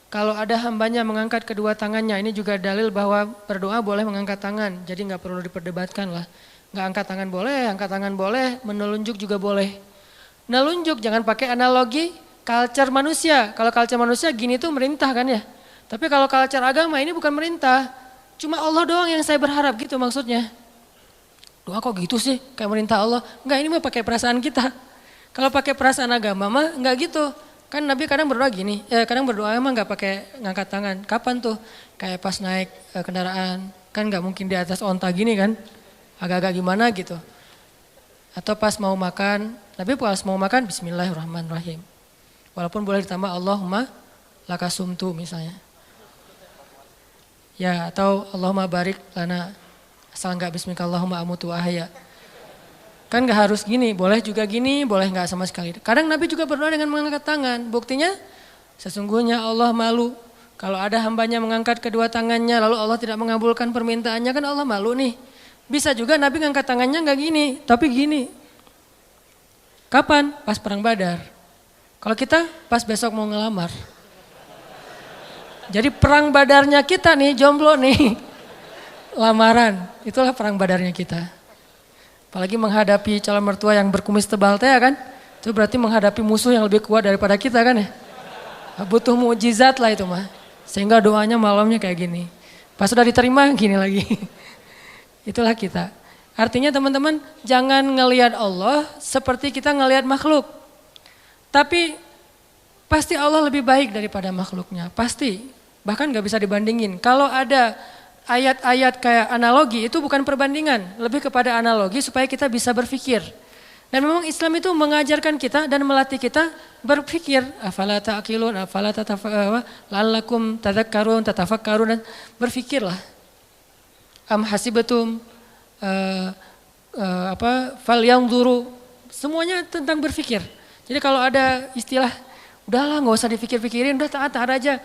kalau ada hambanya mengangkat kedua tangannya. Ini juga dalil bahwa berdoa boleh mengangkat tangan. Jadi gak perlu diperdebatkan lah. Gak angkat tangan boleh, menelunjuk juga boleh. Menelunjuk jangan pakai analogi culture manusia. Kalau culture manusia gini tuh merintah kan ya. Tapi kalau culture agama ini bukan merintah. Cuma Allah doang yang saya berharap gitu maksudnya. Doa kok gitu sih kayak merintah Allah. Enggak, ini mah pakai perasaan kita. Kalau pakai perasaan agama mah enggak gitu. Kan Nabi kadang berdoa gini. Kadang berdoa emang enggak pakai ngangkat tangan. Kapan tuh? Kayak pas naik kendaraan. Kan enggak mungkin di atas onta gini kan. Agak-agak gimana gitu. Atau pas mau makan. Nabi pas mau makan bismillahirrahmanirrahim. Walaupun boleh ditambah Allahumma lakasumtu misalnya. Ya atau Allahumma barik lana. Asal enggak bismillahirrahmanirrahim amutu ahya. Kan enggak harus gini, boleh juga gini, boleh enggak sama sekali. Kadang Nabi juga berdoa dengan mengangkat tangan. Buktinya sesungguhnya Allah malu. Kalau ada hambanya mengangkat kedua tangannya lalu Allah tidak mengabulkan permintaannya kan Allah malu nih. Bisa juga Nabi ngangkat tangannya enggak gini, tapi gini. Kapan? Pas perang Badar. Kalau kita pas besok mau ngelamar. Jadi perang badarnya kita nih, jomblo nih. Lamaran, itulah perang badarnya kita. Apalagi menghadapi calon mertua yang berkumis tebal teh kan. Itu berarti menghadapi musuh yang lebih kuat daripada kita kan ya. Butuh mukjizat lah itu mah. Sehingga doanya malamnya kayak gini. Pas sudah diterima gini lagi. Itulah kita. Artinya teman-teman jangan ngelihat Allah seperti kita ngelihat makhluk. Tapi pasti Allah lebih baik daripada makhluknya, pasti. Bahkan gak bisa dibandingin. Kalau ada ayat-ayat kayak analogi itu bukan perbandingan, lebih kepada analogi supaya kita bisa berpikir. Dan memang Islam itu mengajarkan kita dan melatih kita berpikir. Afala ta'qilun, afala la'allakum tadhakkarun, tatafakkarun, dan berpikirlah. Am hasibatum falyanzuru. Semuanya tentang berpikir. Jadi kalau ada istilah, udahlah gak usah dipikir-pikirin, udah taat aja.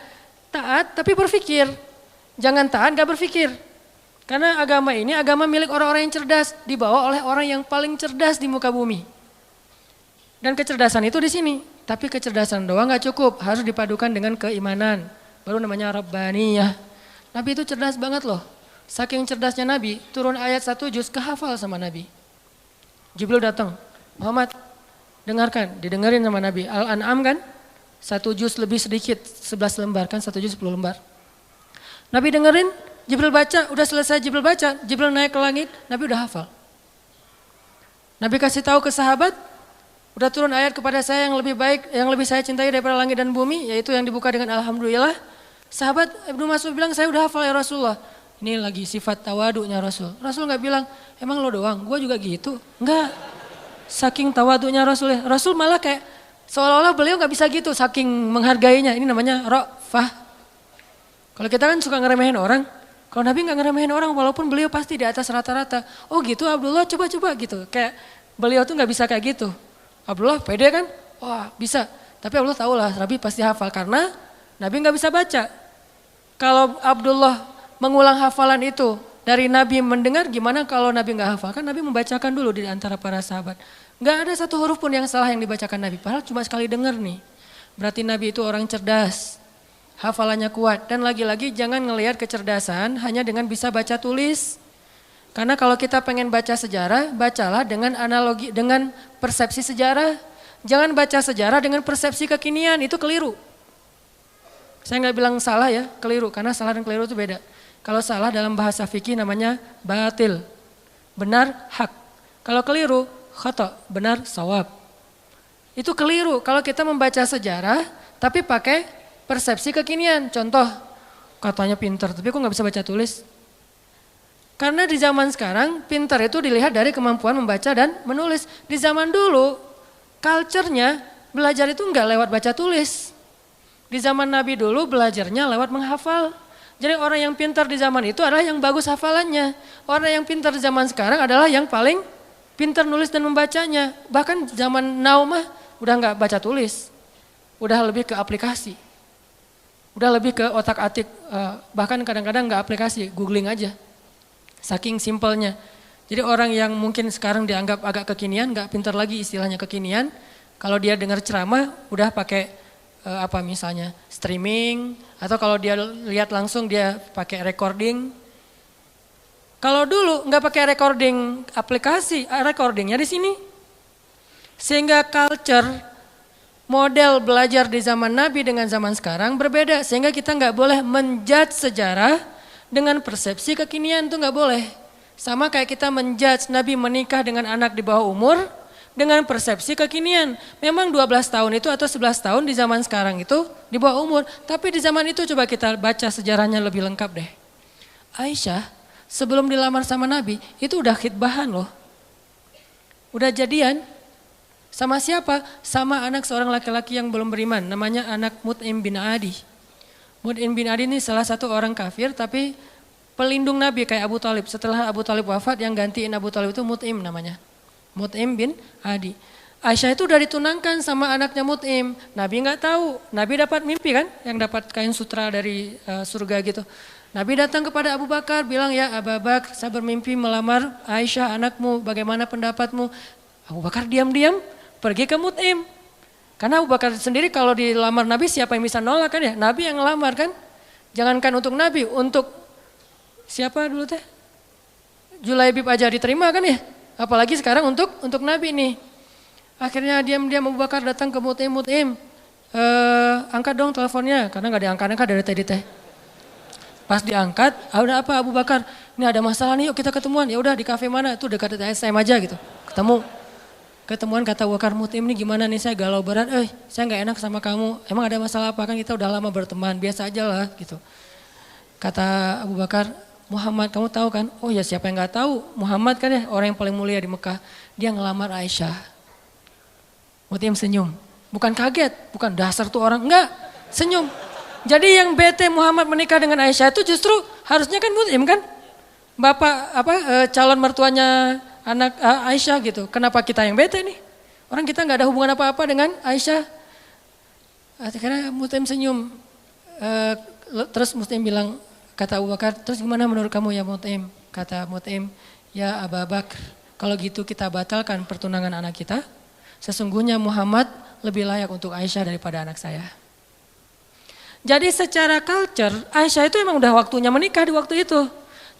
Taat tapi berpikir, jangan taat gak berpikir. Karena agama ini agama milik orang-orang yang cerdas, dibawa oleh orang yang paling cerdas di muka bumi. Dan kecerdasan itu di sini, tapi kecerdasan doang gak cukup, harus dipadukan dengan keimanan. Baru namanya Rabbaniyah. Nabi itu cerdas banget loh. Saking cerdasnya Nabi, turun ayat 1 juz kehafal sama Nabi. Jibril datang, Muhammad, dengarkan, didengerin sama Nabi. Al-An'am kan, 1 juz lebih sedikit, 11 lembar kan, 1 juz 10 lembar. Nabi dengerin, Jibril baca, udah selesai Jibril baca, Jibril naik ke langit, Nabi udah hafal. Nabi kasih tahu ke sahabat, udah turun ayat kepada saya yang lebih baik, yang lebih saya cintai daripada langit dan bumi, yaitu yang dibuka dengan Alhamdulillah. Sahabat Ibnu Mas'ud bilang, saya udah hafal ya Rasulullah. Ini lagi sifat tawadunya Rasul. Rasul gak bilang, emang lo doang, gue juga gitu. Enggak. Saking tawadunya Rasul ya. Rasul malah kayak seolah-olah beliau gak bisa gitu saking menghargainya. Ini namanya ra'fah. Kalau kita kan suka ngeremehin orang. Kalau Nabi nggak ngeremehin orang walaupun beliau pasti di atas rata-rata. Oh gitu Abdullah coba-coba gitu. Kayak beliau tuh nggak bisa kayak gitu. Abdullah pede kan? Wah bisa. Tapi Abdullah tahu lah Nabi pasti hafal karena Nabi nggak bisa baca. Kalau Abdullah mengulang hafalan itu dari Nabi mendengar, gimana kalau Nabi nggak hafal? Kan Nabi membacakan dulu di antara para sahabat. Nggak ada satu huruf pun yang salah yang dibacakan Nabi. Padahal cuma sekali dengar nih. Berarti Nabi itu orang cerdas. Hafalannya kuat. Dan lagi-lagi jangan ngelihat kecerdasan hanya dengan bisa baca tulis. Karena kalau kita pengen baca sejarah, bacalah dengan analogi, dengan persepsi sejarah. Jangan baca sejarah dengan persepsi kekinian, itu keliru. Saya nggak bilang salah ya, keliru. Karena salah dan keliru itu beda. Kalau salah dalam bahasa fikih namanya batil. Benar, hak. Kalau keliru, khata, benar, sawab. Itu keliru kalau kita membaca sejarah tapi pakai persepsi kekinian. Contoh, katanya pintar tapi kok nggak bisa baca tulis. Karena di zaman sekarang pintar itu dilihat dari kemampuan membaca dan menulis. Di zaman dulu culture-nya belajar itu nggak lewat baca tulis. Di zaman Nabi dulu belajarnya lewat menghafal. Jadi orang yang pintar di zaman itu adalah yang bagus hafalannya. Orang yang pintar di zaman sekarang adalah yang paling pintar nulis dan membacanya. Bahkan zaman now mah udah nggak baca tulis. Udah lebih ke aplikasi. Udah lebih ke otak-atik. Bahkan kadang-kadang nggak aplikasi, googling aja. Saking simpelnya. Jadi orang yang mungkin sekarang dianggap agak kekinian, nggak pintar lagi istilahnya kekinian. Kalau dia dengar ceramah udah pakai apa misalnya streaming. Atau kalau dia lihat langsung dia pakai recording. Kalau dulu nggak pakai recording aplikasi, recordingnya di sini. Sehingga culture, model belajar di zaman Nabi dengan zaman sekarang berbeda. Sehingga kita nggak boleh menjudge sejarah dengan persepsi kekinian, itu nggak boleh. Sama kayak kita menjudge Nabi menikah dengan anak di bawah umur dengan persepsi kekinian. Memang 12 tahun itu atau 11 tahun di zaman sekarang itu di bawah umur. Tapi di zaman itu coba kita baca sejarahnya lebih lengkap deh. Aisyah sebelum dilamar sama Nabi itu udah khitbahan loh. Udah jadian. Sama siapa? Sama anak seorang laki-laki yang belum beriman. Namanya anak Mut'im bin Adi. Mut'im bin Adi ini salah satu orang kafir tapi pelindung Nabi kayak Abu Talib. Setelah Abu Talib wafat yang gantiin Abu Talib itu Mut'im namanya. Mut'im bin Adi. Aisyah itu udah ditunangkan sama anaknya Mut'im. Nabi nggak tahu. Nabi dapat mimpi kan? Yang dapat kain sutra dari surga gitu. Nabi datang kepada Abu Bakar bilang, ya Abu Bakar saya bermimpi melamar Aisyah anakmu. Bagaimana pendapatmu? Abu Bakar diam-diam pergi ke Mut'im. Karena Abu Bakar sendiri kalau dilamar Nabi siapa yang bisa nolak kan ya? Nabi yang ngelamar kan? Jangankan untuk Nabi, untuk siapa dulu teh? Julaibib aja diterima kan ya? Apalagi sekarang untuk Nabi nih. Akhirnya diam-diam Abu Bakar datang ke Mut'im. Angkat dong teleponnya, karena gak diangkat-angkat dari tadi teh. Pas diangkat, udah apa Abu Bakar? Ini ada masalah nih, yuk kita ketemuan. Ya udah di kafe mana? Itu dekat SM aja gitu. Ketemuan kata Abu Bakar, Mut'im nih gimana nih saya galau berat. Saya gak enak sama kamu. Emang ada masalah apa? Kan kita udah lama berteman, biasa aja lah gitu. Kata Abu Bakar, Muhammad kamu tahu kan? Oh ya siapa yang gak tahu? Muhammad kan ya orang yang paling mulia di Mekah. Dia ngelamar Aisyah. Mut'im senyum. Bukan kaget, bukan dasar tuh orang. Enggak, senyum. Jadi yang bete Muhammad menikah dengan Aisyah itu justru harusnya kan Mut'im kan? Bapak calon mertuanya anak Aisyah gitu. Kenapa kita yang bete nih? Orang kita nggak ada hubungan apa-apa dengan Aisyah. Akhirnya Mut'im senyum. Terus Mut'im bilang, kata Abu Bakar, terus gimana menurut kamu ya Mut'im? Kata Mut'im, ya Abu Bakar, kalau gitu kita batalkan pertunangan anak kita. Sesungguhnya Muhammad lebih layak untuk Aisyah daripada anak saya. Jadi secara culture, Aisyah itu emang udah waktunya menikah di waktu itu.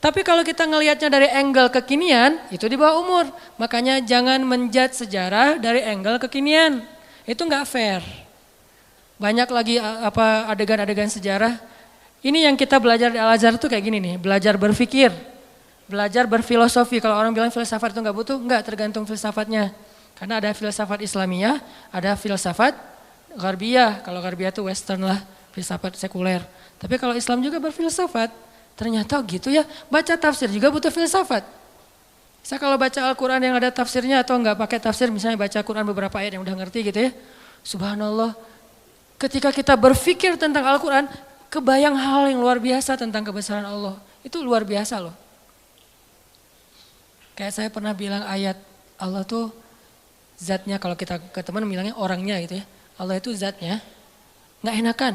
Tapi kalau kita ngelihatnya dari angle kekinian, itu di bawah umur. Makanya jangan menjudge sejarah dari angle kekinian. Itu nggak fair. Banyak lagi adegan-adegan sejarah. Ini yang kita belajar di Al-Azhar itu kayak gini nih, belajar berpikir, belajar berfilosofi. Kalau orang bilang filsafat itu nggak butuh, nggak, tergantung filsafatnya. Karena ada filsafat Islamiyah, ada filsafat Gharbiyah. Kalau Gharbiyah itu western lah. Filsafat sekuler. Tapi kalau Islam juga berfilsafat, ternyata gitu ya. Baca tafsir juga butuh filsafat. Saya kalau baca Al-Quran yang ada tafsirnya atau enggak pakai tafsir, misalnya baca Quran beberapa ayat yang udah ngerti gitu ya. Subhanallah, ketika kita berpikir tentang Al-Quran, kebayang hal yang luar biasa tentang kebesaran Allah. Itu luar biasa loh. Kayak saya pernah bilang ayat Allah tuh zatnya, kalau kita ke teman bilangnya orangnya gitu ya. Allah itu zatnya nggak enakan.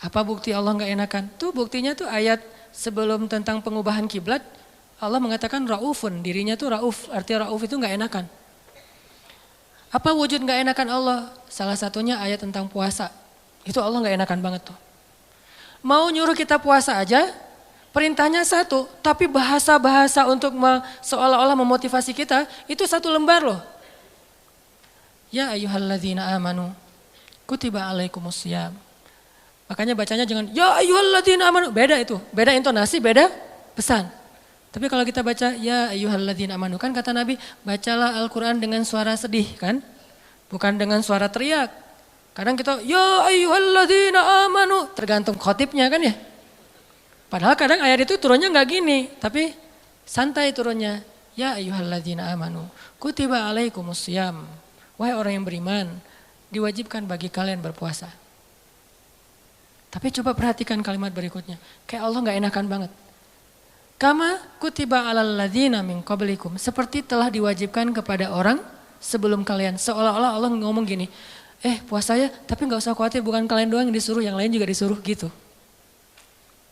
Apa bukti Allah nggak enakan? Tuh buktinya tuh ayat sebelum tentang pengubahan kiblat, Allah mengatakan raufun, dirinya tuh rauf, artinya rauf itu nggak enakan. Apa wujud nggak enakan Allah? Salah satunya ayat tentang puasa. Itu Allah nggak enakan banget tuh. Mau nyuruh kita puasa aja, perintahnya satu, tapi bahasa-bahasa untuk seolah-olah memotivasi kita, itu satu lembar loh. Ya ayyuhalladzina amanu, kutiba alaikumusiyam. Makanya bacanya jangan, ya ayyuhalladzina amanu, beda itu. Beda intonasi, beda pesan. Tapi kalau kita baca, ya ayyuhalladzina amanu, kan kata Nabi, bacalah Al-Quran dengan suara sedih kan. Bukan dengan suara teriak. Kadang kita, ya ayyuhalladzina amanu, tergantung khotibnya kan ya. Padahal kadang ayat itu turunnya nggak gini, tapi santai turunnya. Ya ayyuhalladzina amanu, kutiba alaikumusiyam. Wahai orang yang beriman, diwajibkan bagi kalian berpuasa. Tapi coba perhatikan kalimat berikutnya. Kayak Allah nggak enakan banget. Kama kutiba alal ladzina min qablikum. Seperti telah diwajibkan kepada orang sebelum kalian. Seolah-olah Allah ngomong gini, puasa ya, tapi nggak usah khawatir, bukan kalian doang yang disuruh, yang lain juga disuruh gitu.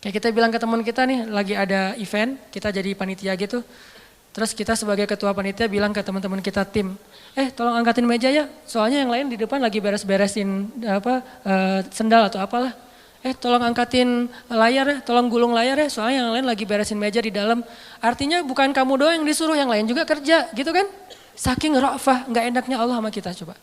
Kayak kita bilang ke teman kita nih, lagi ada event, kita jadi panitia gitu. Terus kita sebagai ketua panitia bilang ke teman-teman kita tim, tolong angkatin meja ya, soalnya yang lain di depan lagi beres-beresin sendal atau apalah. Tolong angkatin layar ya, tolong gulung layar ya, soalnya yang lain lagi beresin meja di dalam. Artinya bukan kamu doang yang disuruh, yang lain juga kerja gitu kan. Saking ra'fah, gak enaknya Allah sama kita coba.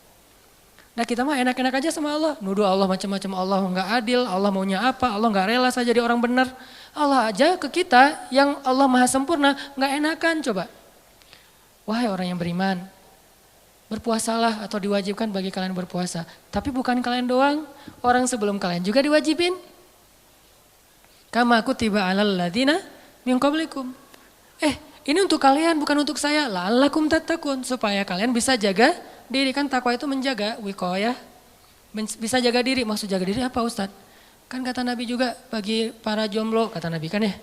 Nah kita mah enak-enak aja sama Allah, nuduh Allah macam-macam, Allah nggak adil, Allah maunya apa, Allah nggak rela saya jadi orang benar. Allah aja ke kita yang Allah maha sempurna, nggak enakan coba. Wahai orang yang beriman, berpuasalah atau diwajibkan bagi kalian berpuasa. Tapi bukan kalian doang, orang sebelum kalian juga diwajibin. Kama kutiba alal ladzina min qablikum. Ini untuk kalian bukan untuk saya, la'allakum tattaqun, supaya kalian bisa jaga diri. Kan takwa itu menjaga, wiqayah, bisa jaga diri. Maksud jaga diri apa Ustadz? Kan kata Nabi juga bagi para jomblo, kata Nabi kan ya.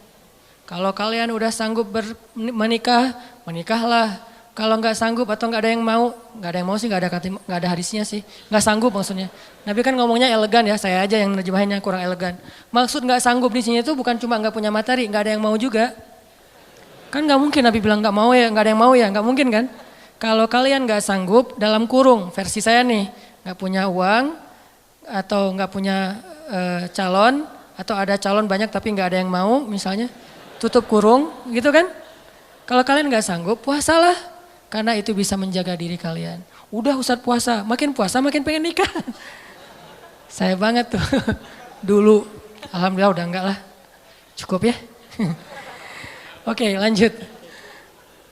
Kalau kalian udah sanggup menikah, menikahlah. Kalau nggak sanggup atau nggak ada yang mau sih, nggak ada hadisnya sih. Nggak sanggup maksudnya. Nabi kan ngomongnya elegan ya, saya aja yang nerjemahinnya kurang elegan. Maksud nggak sanggup di sini itu bukan cuma nggak punya materi, nggak ada yang mau juga. Kan nggak mungkin Nabi bilang nggak mau ya, nggak ada yang mau ya, nggak mungkin kan. Kalau kalian nggak sanggup, dalam kurung versi saya nih, nggak punya uang atau nggak punya calon, atau ada calon banyak tapi nggak ada yang mau misalnya, tutup kurung gitu kan. Kalau kalian nggak sanggup, puasalah, karena itu bisa menjaga diri kalian. Udah Ustadz puasa makin pengen nikah. Saya banget tuh dulu, alhamdulillah udah enggak lah, cukup ya. Oke lanjut.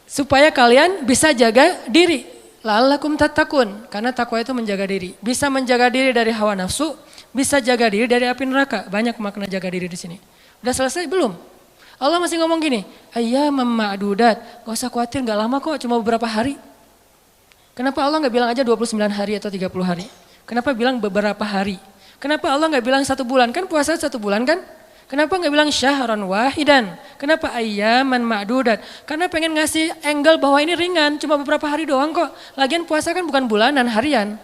Supaya kalian bisa jaga diri. La'allakum tattaqun, karena takwa itu menjaga diri. Bisa menjaga diri dari hawa nafsu, bisa jaga diri dari api neraka. Banyak makna jaga diri di sini. Udah selesai belum? Allah masih ngomong gini, ayyamam ma'dudat. Gak usah khawatir, gak lama kok, cuma beberapa hari. Kenapa Allah gak bilang aja 29 hari atau 30 hari? Kenapa bilang beberapa hari? Kenapa Allah gak bilang 1 bulan? Kan puasa 1 bulan kan? Kenapa nggak bilang syahran wahidan? Kenapa ayyaman ma'dudat? Karena pengen ngasih angle bahwa ini ringan, cuma beberapa hari doang kok. Lagian puasa kan bukan bulanan, harian.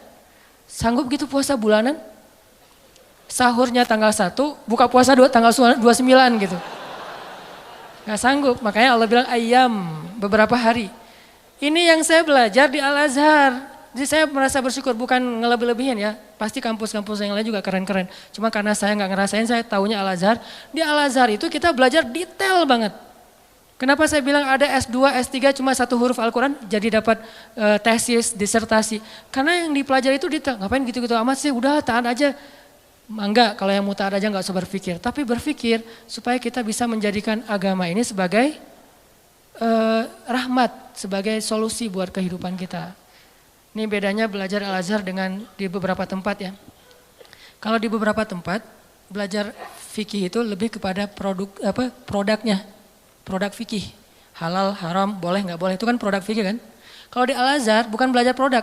Sanggup gitu puasa bulanan? Sahurnya tanggal 1, buka puasa tanggal 29 gitu. Nggak sanggup, makanya Allah bilang ayyam, beberapa hari. Ini yang saya belajar di Al-Azhar. Jadi saya merasa bersyukur, bukan ngelebih-lebihin ya. Pasti kampus-kampus yang lain juga keren-keren. Cuma karena saya nggak ngerasain, saya taunya Al-Azhar. Di Al-Azhar itu kita belajar detail banget. Kenapa saya bilang ada S2, S3 cuma 1 huruf Al-Quran jadi dapat tesis, disertasi. Karena yang dipelajari itu detail. Ngapain gitu-gitu amat sih, udah taat aja. Enggak, kalau yang mau taat aja nggak usah berpikir. Tapi berpikir supaya kita bisa menjadikan agama ini sebagai rahmat, sebagai solusi buat kehidupan kita. Ini bedanya belajar Al-Azhar dengan di beberapa tempat ya. Kalau di beberapa tempat belajar fikih itu lebih kepada produknya, produk fikih. Halal, haram, boleh nggak boleh, itu kan produk fikih kan. Kalau di Al-Azhar bukan belajar produk,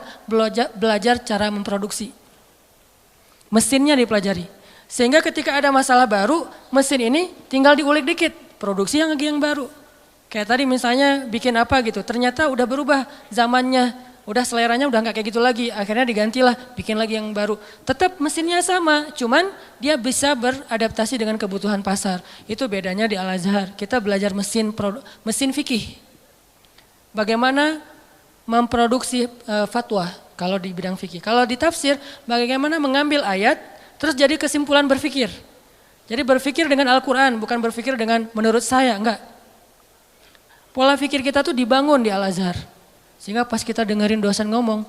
belajar cara memproduksi. Mesinnya dipelajari. Sehingga ketika ada masalah baru, mesin ini tinggal diulik dikit, produksi yang baru. Kayak tadi misalnya bikin apa gitu, ternyata udah berubah zamannya, udah seleranya udah nggak kayak gitu lagi, akhirnya digantilah, bikin lagi yang baru. Tetap mesinnya sama, cuman dia bisa beradaptasi dengan kebutuhan pasar. Itu bedanya di Al-Azhar, kita belajar mesin fikih. Bagaimana memproduksi fatwa kalau di bidang fikih. Kalau di tafsir, bagaimana mengambil ayat, terus jadi kesimpulan berfikir. Jadi berfikir dengan Al-Quran, bukan berfikir dengan menurut saya, enggak. Pola fikir kita tuh dibangun di Al-Azhar. Sehingga pas kita dengerin dosen ngomong,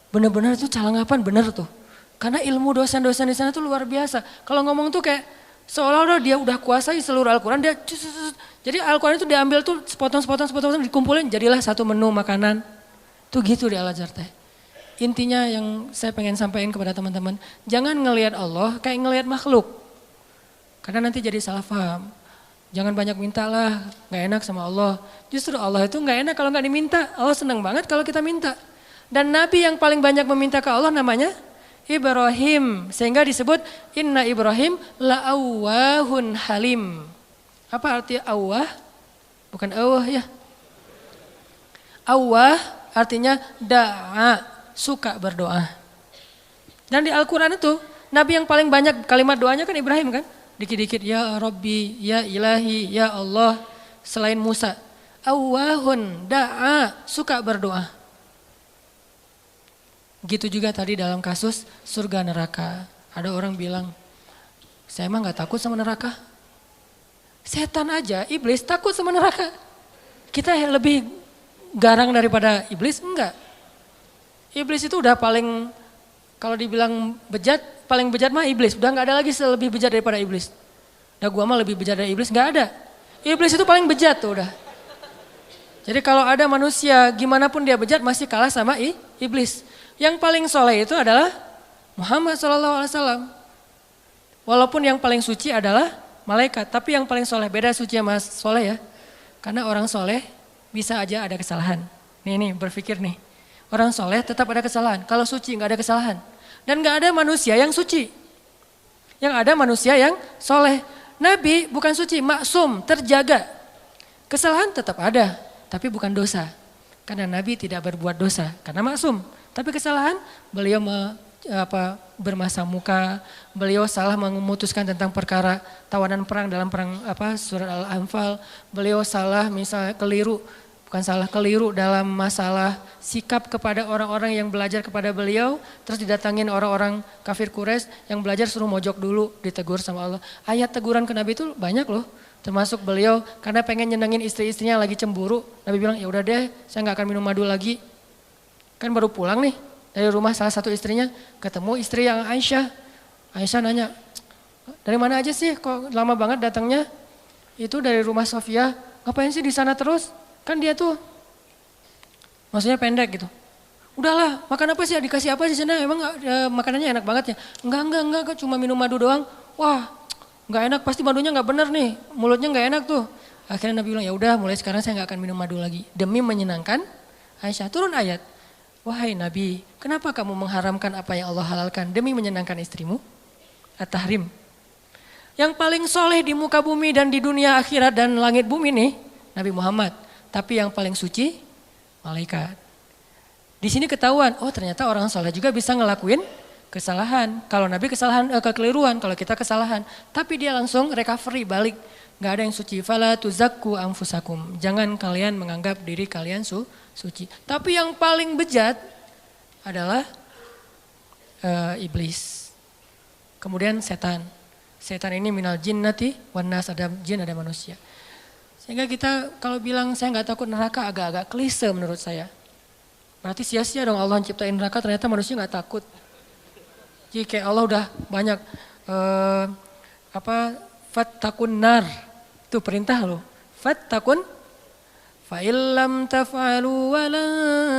benar-benar itu calangapan benar tuh. Karena ilmu dosen-dosen di sana tuh luar biasa. Kalau ngomong tuh kayak seolah-olah dia udah kuasai seluruh Al-Quran. Jadi Al-Quran itu diambil tuh sepotong-sepotong dikumpulin jadilah satu menu makanan. Tuh gitu di Al-Azhar teh. Intinya yang saya pengen sampaikan kepada teman-teman, jangan ngelihat Allah kayak ngelihat makhluk. Karena nanti jadi salah paham. Jangan banyak minta lah, gak enak sama Allah. Justru Allah itu gak enak kalau gak diminta. Allah senang banget kalau kita minta. Dan Nabi yang paling banyak meminta ke Allah namanya Ibrahim. Sehingga disebut Inna Ibrahim la'awwahun halim. Apa arti awwah? Bukan awwah ya. Awwah artinya da'a, suka berdoa. Dan di Al-Quran itu Nabi yang paling banyak kalimat doanya kan Ibrahim kan. Dikit-dikit ya Rabbi, ya Ilahi, ya Allah selain Musa. Awwahun da'a, suka berdoa. Gitu juga tadi dalam kasus surga neraka. Ada orang bilang, saya emang gak takut sama neraka. Setan aja, iblis takut sama neraka. Kita lebih garang daripada iblis? Enggak. Iblis itu udah paling, kalau dibilang bejat, paling bejat mah iblis. Udah gak ada lagi lebih bejat daripada iblis. Udah gua mah lebih bejat dari iblis, gak ada. Iblis itu paling bejat tuh udah. Jadi kalau ada manusia gimana pun dia bejat masih kalah sama iblis. Yang paling soleh itu adalah Muhammad SAW. Walaupun yang paling suci adalah malaikat. Tapi yang paling soleh, beda suci sama soleh ya. Karena orang soleh bisa aja ada kesalahan. Nih berpikir nih. Orang soleh tetap ada kesalahan. Kalau suci gak ada kesalahan. Dan gak ada manusia yang suci. Yang ada manusia yang soleh. Nabi bukan suci, maksum, terjaga. Kesalahan tetap ada, tapi bukan dosa. Karena Nabi tidak berbuat dosa, karena maksum. Tapi kesalahan, beliau bermasa muka, beliau salah memutuskan tentang perkara tawanan perang dalam perang surat Al-Anfal. Beliau salah misalnya keliru. Bukan salah keliru dalam masalah sikap kepada orang-orang yang belajar kepada beliau. Terus didatangin orang-orang kafir Quraisy yang belajar suruh mojok dulu, ditegur sama Allah. Ayat teguran ke Nabi itu banyak loh. Termasuk beliau karena pengen nyenengin istri-istrinya lagi cemburu. Nabi bilang ya udah deh saya gak akan minum madu lagi. Kan baru pulang nih dari rumah salah satu istrinya. Ketemu istri yang Aisyah. Aisyah nanya dari mana aja sih kok lama banget datangnya. Itu dari rumah Sofia. Ngapain sih di sana terus? Kan dia tuh, maksudnya pendek gitu. Udahlah, makan apa sih? Dikasih apa di sana? Emang makanannya enak banget ya? Enggak, cuma minum madu doang. Wah, nggak enak. Pasti madunya nggak bener nih. Mulutnya nggak enak tuh. Akhirnya Nabi bilang, ya udah, mulai sekarang saya nggak akan minum madu lagi. Demi menyenangkan Aisyah. Turun ayat. Wahai Nabi, kenapa kamu mengharamkan apa yang Allah halalkan demi menyenangkan istrimu? At-Tahrim. Yang paling soleh di muka bumi dan di dunia akhirat dan langit bumi nih, Nabi Muhammad. Tapi yang paling suci, malaikat. Di sini ketahuan, oh ternyata orang soleh juga bisa ngelakuin kesalahan. Kalau Nabi kesalahan, kekeliruan, kalau kita kesalahan. Tapi dia langsung recovery, balik. Gak ada yang suci. Fala tuzakku anfusakum. Jangan kalian menganggap diri kalian suci. Tapi yang paling bejat adalah iblis. Kemudian setan. Setan ini minal jinnati wan nas, ada jin ada manusia. Sehingga kita kalau bilang saya nggak takut neraka agak-agak klise menurut saya. Berarti sia-sia dong Allah ciptain neraka ternyata manusia nggak takut. Jadi kayak Allah udah banyak fattakun nar. Itu perintah loh. Fattakun fa illam taf'alu wa la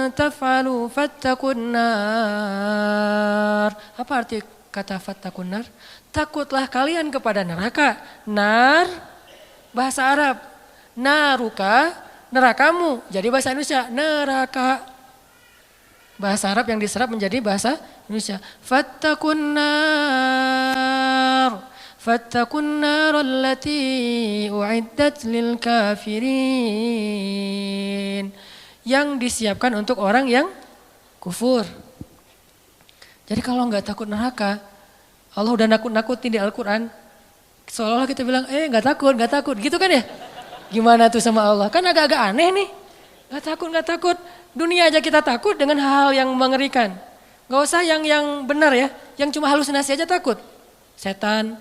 taf'alu fattakun nar. Apa arti kata fattakun nar? Takutlah kalian kepada neraka. Nar bahasa Arab. Naruka, nerakamu. Jadi bahasa Indonesia, neraka. Bahasa Arab yang diserap menjadi bahasa Indonesia. Fattakun nar allati u'iddat lil kafirin. Yang disiapkan untuk orang yang kufur. Jadi kalau nggak takut neraka, Allah udah nakut-nakutin di Al-Quran. Seolah-olah kita bilang, nggak takut, gitu kan ya? Gimana tuh sama Allah? Kan agak-agak aneh nih. Nggak takut. Dunia aja kita takut dengan hal-hal yang mengerikan. Gak usah yang benar ya, yang cuma halusinasi aja takut. Setan,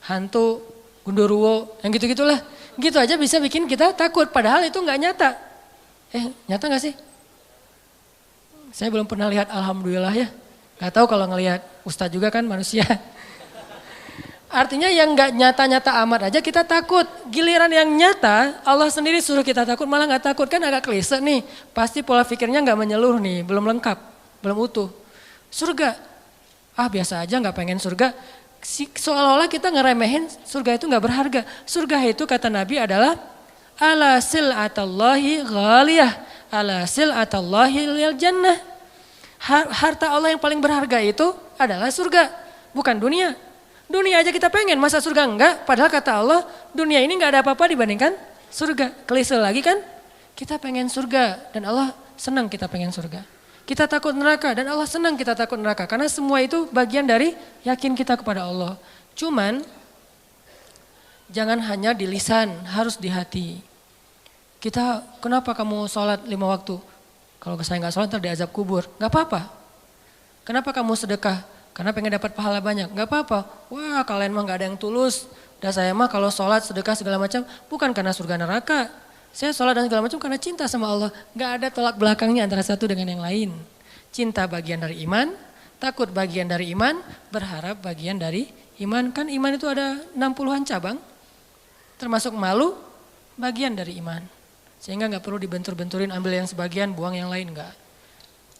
hantu, gundurwo, yang gitu-gitulah. Gitu aja bisa bikin kita takut, padahal itu nggak nyata. Nyata nggak sih? Saya belum pernah lihat, alhamdulillah ya. Gak tahu kalau ngelihat, Ustadz juga kan manusia. Artinya yang nggak nyata-nyata amat aja kita takut. Giliran yang nyata, Allah sendiri suruh kita takut, malah nggak takut. Kan agak klise nih, pasti pola pikirnya nggak menyeluruh nih, belum lengkap, belum utuh. Surga, biasa aja nggak pengen surga. Seolah-olah kita ngeremehin surga itu nggak berharga. Surga itu kata Nabi adalah ala sil'atallahi ghaliyah, ala sil'atallahi lil jannah. Harta Allah yang paling berharga itu adalah surga, bukan dunia. Dunia aja kita pengen, masa surga enggak? Padahal kata Allah, dunia ini enggak ada apa-apa dibandingkan surga. Klise lagi kan? Kita pengen surga dan Allah senang kita pengen surga. Kita takut neraka dan Allah senang kita takut neraka. Karena semua itu bagian dari yakin kita kepada Allah. Cuman, jangan hanya di lisan, harus di hati. Kita, kenapa kamu sholat 5 waktu? Kalau saya enggak sholat, ntar diazab kubur. Enggak apa-apa. Kenapa kamu sedekah? Karena pengen dapat pahala banyak, gak apa-apa. Wah kalian mah gak ada yang tulus. Dan saya mah kalau sholat, sedekah segala macam bukan karena surga neraka. Saya sholat dan segala macam karena cinta sama Allah. Gak ada tolak belakangnya antara satu dengan yang lain. Cinta bagian dari iman, takut bagian dari iman, berharap bagian dari iman. Kan iman itu ada 60-an cabang, termasuk malu bagian dari iman. Sehingga gak perlu dibentur-benturin, ambil yang sebagian, buang yang lain, enggak.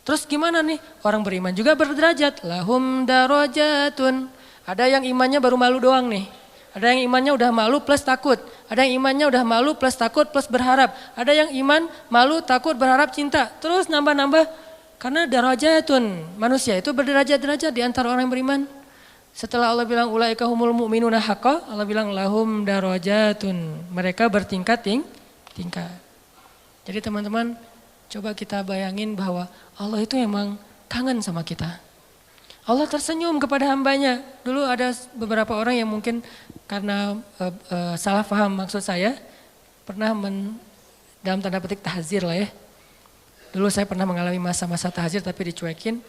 Terus gimana nih? Orang beriman juga berderajat. Lahum darajatun. Ada yang imannya baru malu doang nih. Ada yang imannya udah malu plus takut. Ada yang imannya udah malu plus takut plus berharap. Ada yang iman, malu, takut, berharap, cinta. Terus nambah-nambah. Karena darajatun. Manusia itu berderajat-derajat di antara orang yang beriman. Setelah Allah bilang ulaika humul mu'minuna haqqa, Allah bilang lahum darajatun. Mereka bertingkat-tingkat. Jadi teman-teman, coba kita bayangin bahwa Allah itu emang kangen sama kita. Allah tersenyum kepada hambanya. Dulu ada beberapa orang yang mungkin karena salah paham maksud saya, pernah dalam tanda petik tahzir lah ya. Dulu saya pernah mengalami masa-masa tahzir tapi dicuekin.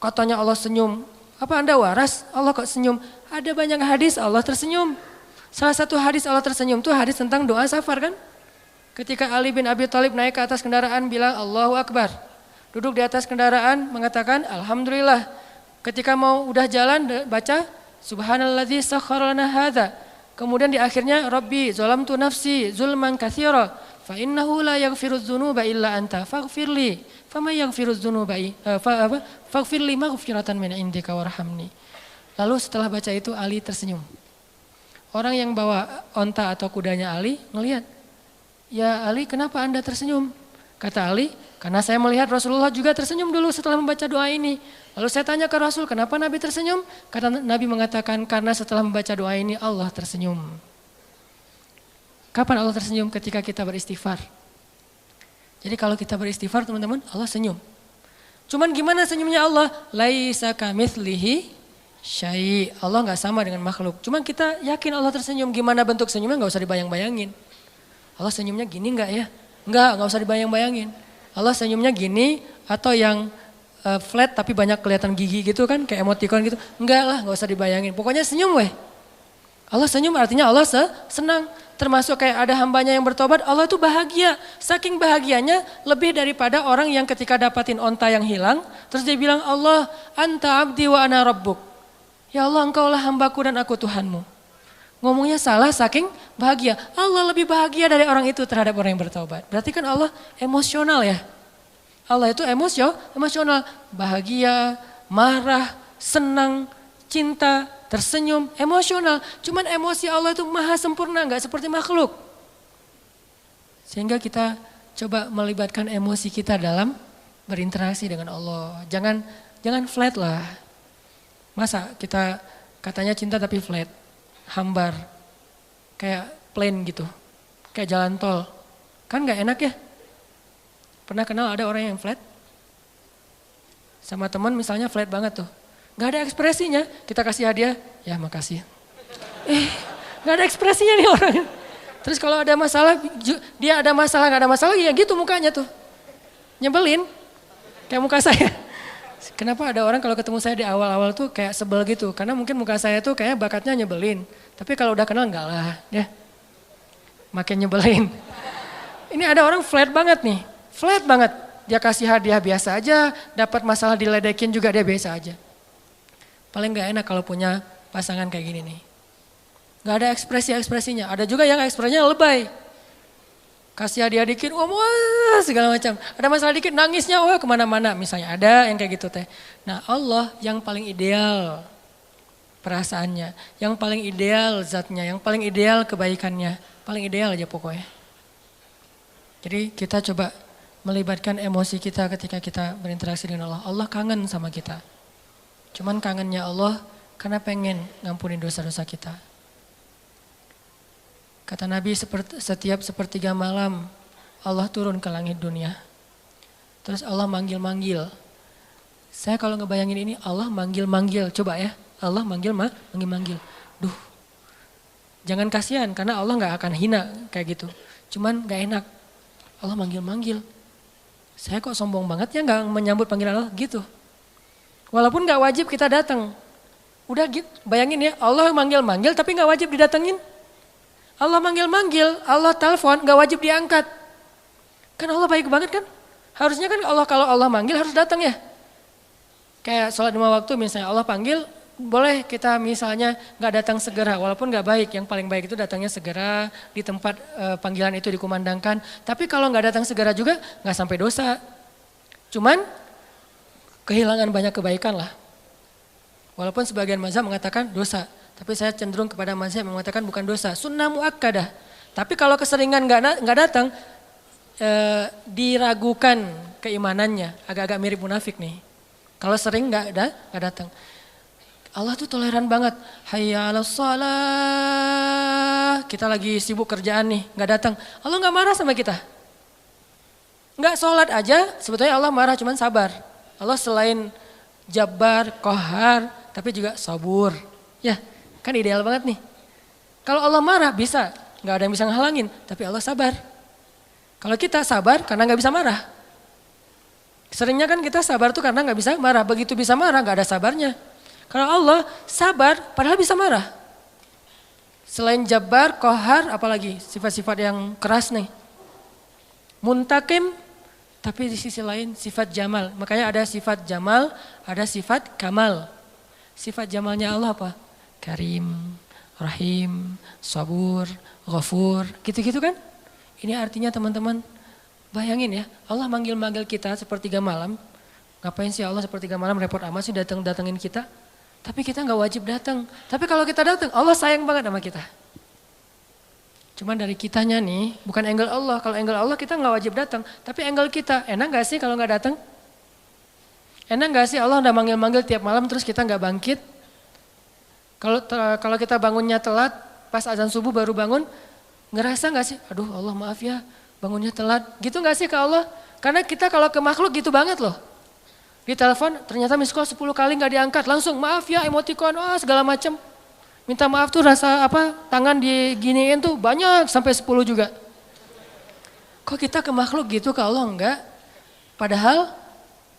Katanya Allah senyum. Apa Anda waras? Allah kok senyum? Ada banyak hadis Allah tersenyum. Salah satu hadis Allah tersenyum itu hadis tentang doa safar kan? Ketika Ali bin Abi Thalib naik ke atas kendaraan bilang Allahu Akbar. Duduk di atas kendaraan mengatakan Alhamdulillah. Ketika mau udah jalan baca Subhanalladzi sakhkhara lana hadza. Kemudian di akhirnya Rabbi zalamtu nafsi zulman katsira fa innahu la yaghfirudz dzunuba illa anta faghfirli. Fama yaghfirudz dzunuba faghfirli maghfiratan min indika warhamni. Lalu setelah baca itu Ali tersenyum. Orang yang bawa onta atau kudanya Ali ngelihat, "Ya Ali, kenapa Anda tersenyum?" Kata Ali, "Karena saya melihat Rasulullah juga tersenyum dulu setelah membaca doa ini." Lalu saya tanya ke Rasul, "Kenapa Nabi tersenyum?" Kata Nabi mengatakan, "Karena setelah membaca doa ini Allah tersenyum." Kapan Allah tersenyum? Ketika kita beristighfar. Jadi kalau kita beristighfar teman-teman, Allah senyum. Cuman gimana senyumnya Allah? Laisa kamitslihi syai'. Allah enggak sama dengan makhluk. Cuman kita yakin Allah tersenyum. Gimana bentuk senyumnya enggak usah dibayang-bayangin. Allah senyumnya gini enggak ya? Enggak usah dibayang-bayangin. Allah senyumnya gini atau yang flat tapi banyak kelihatan gigi gitu kan, kayak emoticon gitu. Enggak lah, enggak usah dibayangin. Pokoknya senyum weh. Allah senyum artinya Allah senang. Termasuk kayak ada hambanya yang bertobat, Allah itu bahagia. Saking bahagianya lebih daripada orang yang ketika dapatin onta yang hilang, terus dia bilang, Allah anta abdi wa ana rabbuk. Ya Allah engkaulah hambaku dan aku Tuhanmu. Ngomongnya salah saking bahagia. Allah lebih bahagia dari orang itu terhadap orang yang bertaubat. Berarti kan Allah emosional ya. Allah itu emosional. Bahagia, marah, senang, cinta, tersenyum, emosional. Cuman emosi Allah itu maha sempurna, enggak seperti makhluk. Sehingga kita coba melibatkan emosi kita dalam berinteraksi dengan Allah. Jangan flat lah. Masa kita katanya cinta tapi flat, hambar, kayak plain gitu, kayak jalan tol. Kan gak enak ya? Pernah kenal ada orang yang flat? Sama teman misalnya flat banget tuh. Gak ada ekspresinya, kita kasih hadiah, ya makasih. Gak ada ekspresinya nih orang. Terus kalau ada masalah, dia ada masalah, gak ada masalah, ya gitu mukanya tuh. Nyebelin, kayak muka saya. Kenapa ada orang kalau ketemu saya di awal-awal tuh kayak sebel gitu. Karena mungkin muka saya tuh kayaknya bakatnya nyebelin. Tapi kalau udah kenal enggak lah, ya. Makin nyebelin. Ini ada orang flat banget nih, flat banget. Dia kasih hadiah biasa aja, dapat masalah diledekin juga dia biasa aja. Paling gak enak kalau punya pasangan kayak gini nih. Gak ada ekspresi-ekspresinya. Ada juga yang ekspresinya lebay. Kasih hadiah dikit, wah segala macam. Ada masalah dikit, nangisnya wah kemana-mana. Misalnya ada yang kayak gitu teh. Nah Allah yang paling ideal perasaannya. Yang paling ideal zatnya, yang paling ideal kebaikannya. Paling ideal aja pokoknya. Jadi kita coba melibatkan emosi kita ketika kita berinteraksi dengan Allah. Allah kangen sama kita. Cuman kangennya Allah karena pengen ngampunin dosa-dosa kita. Kata Nabi setiap sepertiga malam Allah turun ke langit dunia. Terus Allah manggil-manggil. Saya kalau ngebayangin ini Allah manggil-manggil. Coba ya Allah manggil-manggil. Duh jangan kasihan karena Allah gak akan hina kayak gitu. Cuman gak enak. Allah manggil-manggil. Saya kok sombong banget ya gak menyambut panggilan Allah gitu. Walaupun gak wajib kita datang. Udah gitu bayangin ya Allah manggil-manggil tapi gak wajib didatengin. Allah manggil-manggil, Allah telepon, gak wajib diangkat. Kan Allah baik banget kan? Harusnya kan Allah kalau Allah manggil harus datang ya. Kayak sholat 5 waktu misalnya Allah panggil, boleh kita misalnya gak datang segera. Walaupun gak baik, yang paling baik itu datangnya segera di tempat panggilan itu dikumandangkan. Tapi kalau gak datang segera juga gak sampai dosa. Cuman kehilangan banyak kebaikan lah. Walaupun sebagian mazhab mengatakan dosa. Tapi saya cenderung kepada mazhab yang mengatakan bukan dosa, sunnah muakkadah. Tapi kalau keseringan nggak datang, diragukan keimanannya, agak-agak mirip munafik nih. Kalau sering nggak datang, Allah tuh toleran banget. Hayya 'alas shalah, kita lagi sibuk kerjaan nih, nggak datang. Allah nggak marah sama kita. Nggak sholat aja, sebetulnya Allah marah, cuman sabar. Allah selain Jabbar, Qahar, tapi juga sabur. Ya. Kan ideal banget nih. Kalau Allah marah bisa, gak ada yang bisa ngehalangin. Tapi Allah sabar. Kalau kita sabar karena gak bisa marah. Seringnya kan kita sabar tuh karena gak bisa marah. Begitu bisa marah gak ada sabarnya. Kalau Allah sabar padahal bisa marah. Selain Jabbar, Qahar, apalagi sifat-sifat yang keras nih. Muntakim, tapi di sisi lain sifat Jamal. Makanya ada sifat Jamal, ada sifat Kamal. Sifat Jamalnya Allah apa? Karim, Rahim, Sabur, Ghafur, gitu-gitu kan. Ini artinya teman-teman, bayangin ya, Allah manggil-manggil kita sepertiga malam. Ngapain sih Allah sepertiga malam repot amat sih datengin kita. Tapi kita gak wajib datang. Tapi kalau kita datang, Allah sayang banget sama kita. Cuman dari kitanya nih, bukan angle Allah. Kalau angle Allah kita gak wajib datang. Tapi angle kita, enak gak sih kalau gak datang? Enak gak sih Allah udah manggil-manggil tiap malam terus kita gak bangkit? Kalau kita bangunnya telat, pas azan subuh baru bangun, ngerasa gak sih? Aduh Allah maaf ya, bangunnya telat. Gitu gak sih ke Allah? Karena kita kalau ke makhluk gitu banget loh. Di telepon ternyata miss call 10 kali gak diangkat, langsung maaf ya, emoticon, segala macem. Minta maaf tuh rasa apa, tangan diginiin tuh banyak sampai 10 juga. Kok kita ke makhluk gitu, ke Allah enggak? Padahal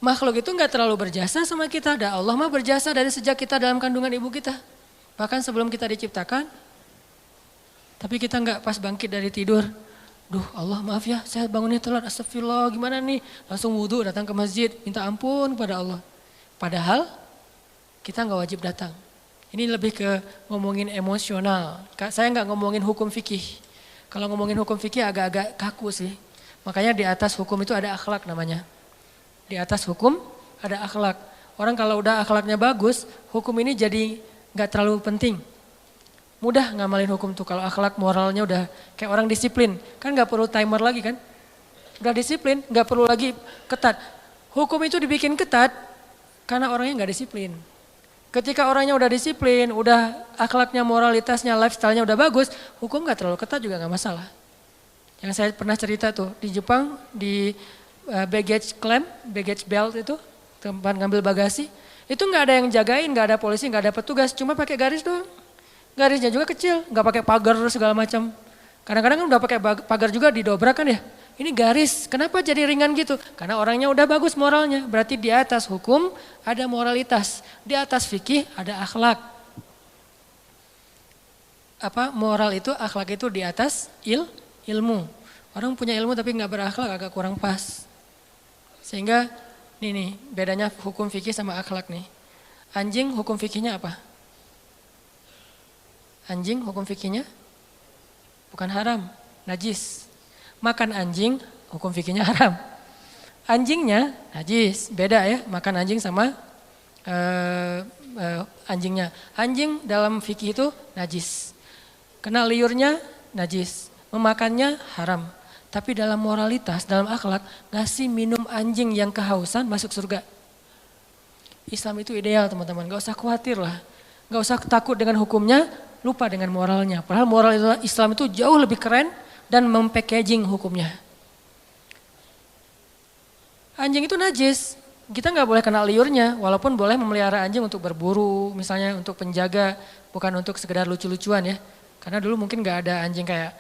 makhluk itu enggak terlalu berjasa sama kita. Dan Allah mah berjasa dari sejak kita dalam kandungan ibu kita. Bahkan sebelum kita diciptakan, tapi kita enggak pas bangkit dari tidur. Duh Allah maaf ya saya bangunnya telat, astagfirullah gimana nih. Langsung wudhu datang ke masjid, minta ampun pada Allah. Padahal kita enggak wajib datang. Ini lebih ke ngomongin emosional. Saya enggak ngomongin hukum fikih. Kalau ngomongin hukum fikih agak-agak kaku sih. Makanya di atas hukum itu ada akhlak namanya. Di atas hukum ada akhlak. Orang kalau udah akhlaknya bagus, hukum ini jadi gak terlalu penting. Mudah ngamalin hukum tuh kalau akhlak moralnya udah kayak orang disiplin. Kan gak perlu timer lagi kan. Udah disiplin, gak perlu lagi ketat. Hukum itu dibikin ketat karena orangnya nggak disiplin. Ketika orangnya udah disiplin, udah akhlaknya, moralitasnya, lifestyle-nya udah bagus, hukum nggak terlalu ketat juga nggak masalah. Yang saya pernah cerita tuh di Jepang di baggage claim, baggage belt itu tempat ngambil bagasi, itu nggak ada yang jagain, nggak ada polisi, nggak ada petugas, cuma pakai garis doang. Garisnya juga kecil, nggak pakai pagar segala macam. Kadang-kadang kan udah pakai pagar juga didobrak kan ya. Ini garis, kenapa jadi ringan gitu? Karena orangnya udah bagus moralnya. Berarti di atas hukum ada moralitas, di atas fikih ada akhlak. Moral itu, akhlak itu di atas ilmu. Orang punya ilmu tapi nggak berakhlak agak kurang pas. Sehingga nih bedanya hukum fikih sama akhlak nih. Anjing hukum fikihnya apa? Anjing hukum fikihnya bukan haram, najis. Makan anjing hukum fikihnya haram. Anjingnya najis, beda ya makan anjing sama anjingnya. Anjing dalam fikih itu najis. Kena liurnya najis, memakannya haram. Tapi dalam moralitas, dalam akhlak, ngasih minum anjing yang kehausan masuk surga. Islam itu ideal teman-teman, gak usah khawatir lah. Gak usah takut dengan hukumnya, lupa dengan moralnya. Padahal moral Islam itu jauh lebih keren dan mempackaging hukumnya. Anjing itu najis, kita nggak boleh kena liurnya, walaupun boleh memelihara anjing untuk berburu, misalnya untuk penjaga, bukan untuk sekedar lucu-lucuan ya. Karena dulu mungkin nggak ada anjing kayak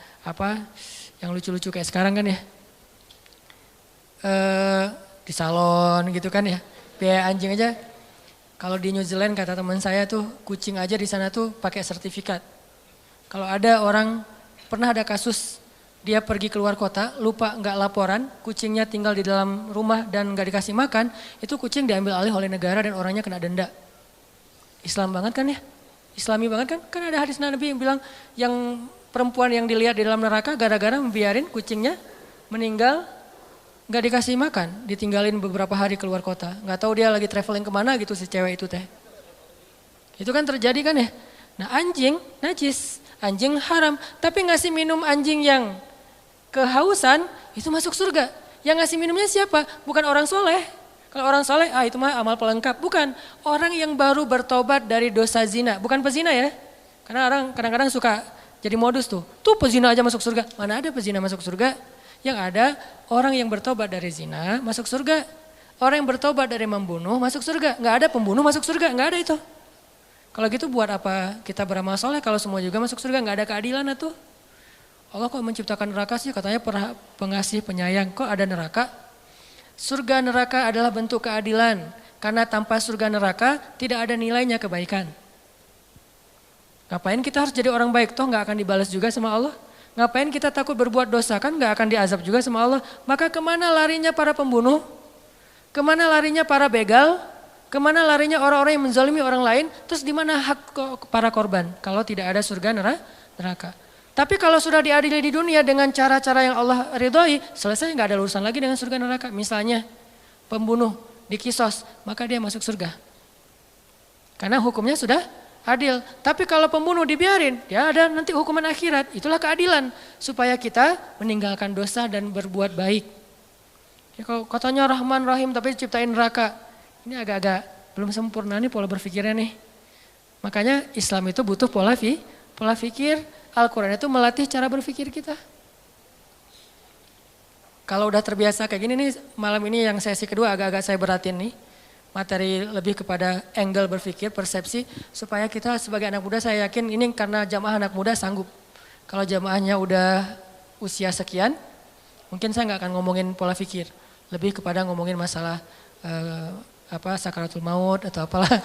yang lucu-lucu kayak sekarang kan ya. Di salon gitu kan ya, biaya anjing aja. Kalau di New Zealand kata teman saya tuh kucing aja di sana tuh pakai sertifikat. Kalau ada orang pernah ada kasus dia pergi keluar kota, lupa nggak laporan, kucingnya tinggal di dalam rumah dan nggak dikasih makan, itu kucing diambil alih oleh negara dan orangnya kena denda. Islam banget kan ya? Islami banget kan? Kan ada hadis Nabi yang bilang yang perempuan yang dilihat di dalam neraka gara-gara membiarin kucingnya meninggal nggak dikasih makan, ditinggalin beberapa hari keluar kota, nggak tahu dia lagi traveling kemana gitu si cewek itu teh. Itu kan terjadi kan ya? Nah anjing najis, anjing haram, tapi ngasih minum anjing yang kehausan itu masuk surga. Yang ngasih minumnya siapa? Bukan orang soleh. Kalau orang soleh, itu mah amal pelengkap. Bukan, orang yang baru bertobat dari dosa zina. Bukan pezina ya. Karena orang kadang-kadang suka jadi modus tuh. Tuh pezina aja masuk surga. Mana ada pezina masuk surga? Yang ada orang yang bertobat dari zina masuk surga. Orang yang bertobat dari membunuh masuk surga. Nggak ada pembunuh masuk surga, nggak ada itu. Kalau gitu buat apa kita beramal soleh kalau semua juga masuk surga, nggak ada keadilan tuh. Allah kok menciptakan neraka sih, katanya pengasih penyayang, kok ada neraka? Surga neraka adalah bentuk keadilan, karena tanpa surga neraka tidak ada nilainya kebaikan. Ngapain kita harus jadi orang baik, toh nggak akan dibalas juga sama Allah? Ngapain kita takut berbuat dosa, kan nggak akan diazab juga sama Allah? Maka kemana larinya para pembunuh? Kemana larinya para begal? Kemana larinya orang-orang yang menzalimi orang lain? Terus di mana hak para korban kalau tidak ada surga neraka? Tapi kalau sudah diadili di dunia dengan cara-cara yang Allah ridhoi, selesai nggak ada urusan lagi dengan surga neraka. Misalnya pembunuh dikisos, maka dia masuk surga. Karena hukumnya sudah adil. Tapi kalau pembunuh dibiarin, ya ada nanti hukuman akhirat. Itulah keadilan supaya kita meninggalkan dosa dan berbuat baik. Ya, kalau katanya Rahman Rahim tapi ciptain neraka, ini agak-agak belum sempurna nih pola berpikirnya nih. Makanya Islam itu butuh pola pikir. Al-Quran itu melatih cara berpikir kita. Kalau udah terbiasa kayak gini nih, malam ini yang sesi kedua agak-agak saya beratin nih. Materi lebih kepada angle berpikir, persepsi. Supaya kita sebagai anak muda, saya yakin ini karena jamaah anak muda sanggup. Kalau jamaahnya udah usia sekian, mungkin saya nggak akan ngomongin pola pikir. Lebih kepada ngomongin masalah sakaratul maut atau apalah.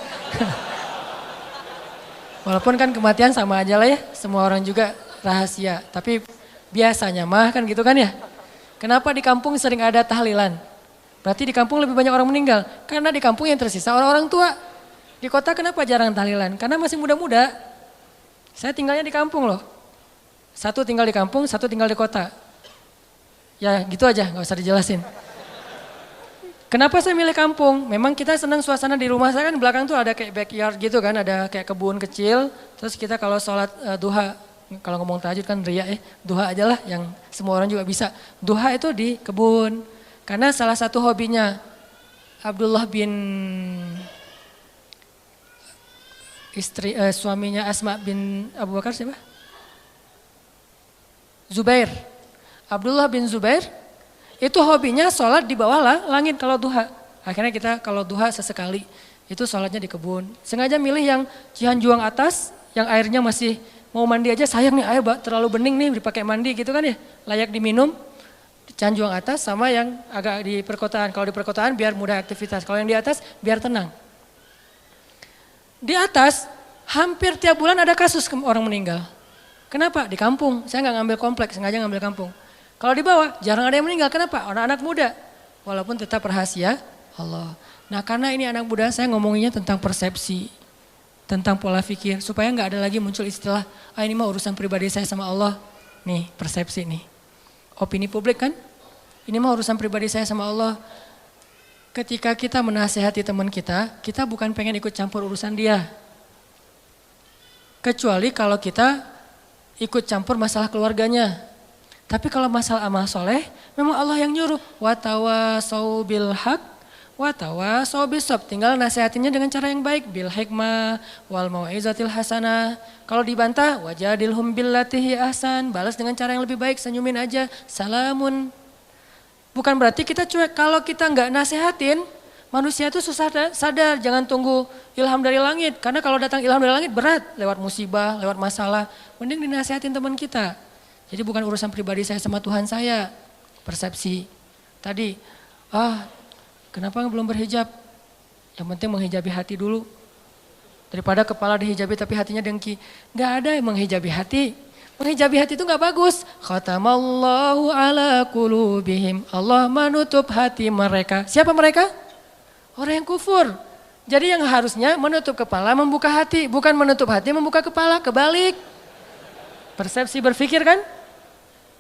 Walaupun kan kematian sama aja lah ya, semua orang juga rahasia. Tapi biasanya mah kan gitu kan ya. Kenapa di kampung sering ada tahlilan? Berarti di kampung lebih banyak orang meninggal. Karena di kampung yang tersisa orang-orang tua. Di kota kenapa jarang tahlilan? Karena masih muda-muda. Saya tinggalnya di kampung loh. Satu tinggal di kampung, satu tinggal di kota. Ya gitu aja, gak usah dijelasin. Kenapa saya milih kampung? Memang kita senang suasana di rumah saya kan belakang tuh ada kayak backyard gitu kan, ada kayak kebun kecil. Terus kita kalau sholat duha, kalau ngomong tahajud kan riya duha aja lah yang semua orang juga bisa. Duha itu di kebun, karena salah satu hobinya Abdullah bin suaminya Asma bin Abu Bakar siapa? Zubair. Abdullah bin Zubair itu hobinya sholat di bawah langit kalau duha. Akhirnya kita kalau duha sesekali itu sholatnya di kebun. Sengaja milih yang Cihanjuang atas yang airnya masih mau mandi aja sayang nih air terlalu bening nih dipakai mandi gitu kan ya. Layak diminum. Cihanjuang atas sama yang agak di perkotaan. Kalau di perkotaan biar mudah aktivitas. Kalau yang di atas biar tenang. Di atas hampir tiap bulan ada kasus orang meninggal. Kenapa? Di kampung. Saya nggak ngambil kompleks, sengaja ngambil kampung. Kalau di bawah jarang ada yang meninggal. Kenapa? Anak-anak muda. Walaupun tetap rahasia Allah. Nah karena ini anak muda saya ngomonginnya tentang persepsi. Tentang pola pikir. Supaya nggak ada lagi muncul istilah, ini mah urusan pribadi saya sama Allah. Nih persepsi nih. Opini publik kan? Ini mah urusan pribadi saya sama Allah. Ketika kita menasehati teman kita bukan pengen ikut campur urusan dia. Kecuali kalau kita ikut campur masalah keluarganya. Tapi kalau masalah amal soleh, memang Allah yang nyuruh. Watawasau bil haq, watawasau bisab. Tinggal nasihatinya dengan cara yang baik. Bil hikmah, wal mau'izatil hasanah. Kalau dibantah, wajadilhum billatihi ahsan. Balas dengan cara yang lebih baik, senyumin aja. Salamun. Bukan berarti kita cuek, kalau kita nggak nasehatin, manusia itu susah sadar, jangan tunggu ilham dari langit. Karena kalau datang ilham dari langit berat, lewat musibah, lewat masalah. Mending dinasehatin teman kita. Jadi bukan urusan pribadi saya sama Tuhan saya, persepsi. Tadi, kenapa belum berhijab? Yang penting menghijabi hati dulu. Daripada kepala dihijabi tapi hatinya dengki. Nggak ada yang menghijabi hati. Menghijabi hati itu gak bagus. Khatamallahu ala qulubihim. Allah menutup hati mereka. Siapa mereka? Orang yang kufur. Jadi yang harusnya menutup kepala membuka hati. Bukan menutup hati membuka kepala. Kebalik. Persepsi berpikir kan?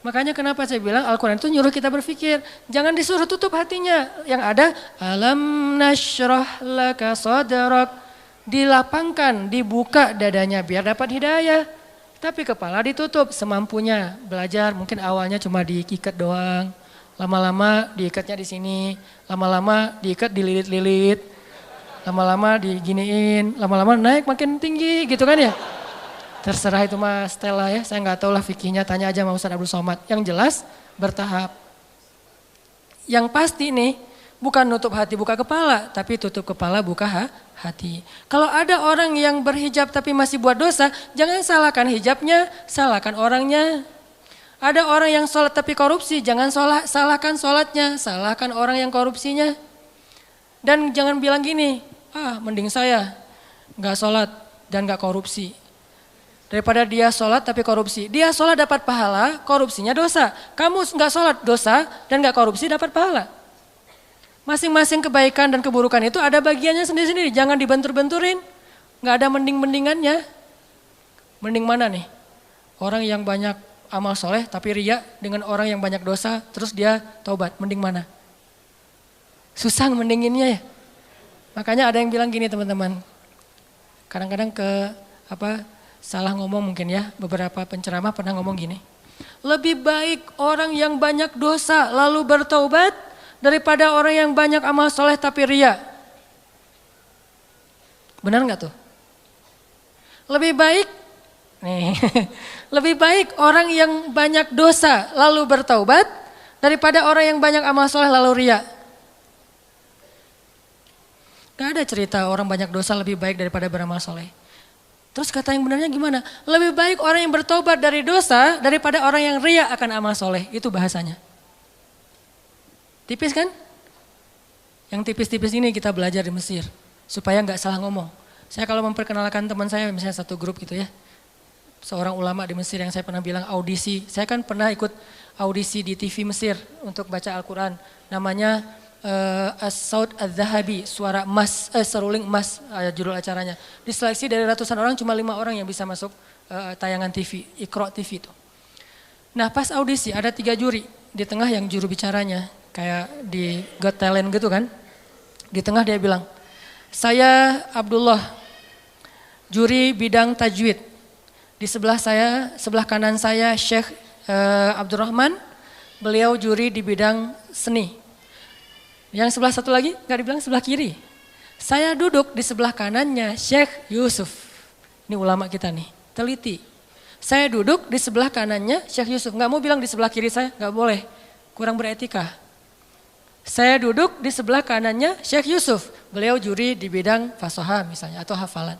Makanya kenapa saya bilang Al-Quran itu nyuruh kita berpikir. Jangan disuruh tutup hatinya. Yang ada alam nashrah laka sadrak. Dilapangkan, dibuka dadanya biar dapat hidayah. Tapi kepala ditutup semampunya, belajar mungkin awalnya cuma diikat doang, lama-lama diikatnya di sini, lama-lama diikat dililit-lilit, lama-lama diginiin, lama-lama naik makin tinggi gitu kan ya. Terserah itu Mas Stella ya, saya nggak tahu lah fikihnya, tanya aja sama Ustaz Abdul Somad. Yang jelas bertahap. Yang pasti nih, bukan nutup hati buka kepala, tapi tutup kepala buka hati. Kalau ada orang yang berhijab tapi masih buat dosa, jangan salahkan hijabnya, salahkan orangnya. Ada orang yang sholat tapi korupsi, jangan salahkan sholatnya, salahkan orang yang korupsinya. Dan jangan bilang gini, mending saya nggak sholat dan nggak korupsi. Daripada dia sholat tapi korupsi. Dia sholat dapat pahala, korupsinya dosa. Kamu nggak sholat dosa dan nggak korupsi dapat pahala. Masing-masing kebaikan dan keburukan itu ada bagiannya sendiri-sendiri. Jangan dibentur-benturin. Nggak ada mending-mendingannya. Mending mana nih? Orang yang banyak amal soleh tapi riya dengan orang yang banyak dosa terus dia taubat. Mending mana? Susah mendinginnya ya. Makanya ada yang bilang gini teman-teman. Kadang-kadang salah ngomong mungkin ya. Beberapa penceramah pernah ngomong gini. Lebih baik orang yang banyak dosa lalu bertaubat daripada orang yang banyak amal soleh tapi riya. Benar nggak tuh? Lebih baik, lebih baik orang yang banyak dosa lalu bertaubat daripada orang yang banyak amal soleh lalu riya. Gak ada cerita orang banyak dosa lebih baik daripada beramal soleh. Terus kata yang benarnya gimana? Lebih baik orang yang bertaubat dari dosa daripada orang yang riya akan amal soleh. Itu bahasanya. Tipis kan? Yang tipis-tipis ini kita belajar di Mesir. Supaya nggak salah ngomong. Saya kalau memperkenalkan teman saya, misalnya satu grup gitu ya. Seorang ulama di Mesir yang saya pernah bilang audisi. Saya kan pernah ikut audisi di TV Mesir untuk baca Al-Quran. Namanya As-Saud Az-Zahabi, suara emas, seruling emas judul acaranya. Diseleksi dari ratusan orang, cuma 5 orang yang bisa masuk tayangan TV, Iqra TV itu. Nah pas audisi ada 3 juri. Di tengah yang juru bicaranya. Kayak di Got Talent gitu kan. Di tengah dia bilang, saya Abdullah, juri bidang tajwid. Di sebelah kanan saya Syekh Abdurrahman, beliau juri di bidang seni. Yang sebelah satu lagi nggak dibilang sebelah kiri. Saya duduk di sebelah kanannya Syekh Yusuf. Ini ulama kita nih, teliti. Saya duduk di sebelah kanannya Syekh Yusuf. Nggak mau bilang di sebelah kiri saya, nggak boleh. Kurang beretika. Saya duduk di sebelah kanannya Syekh Yusuf. Beliau juri di bidang fasoha misalnya atau hafalan.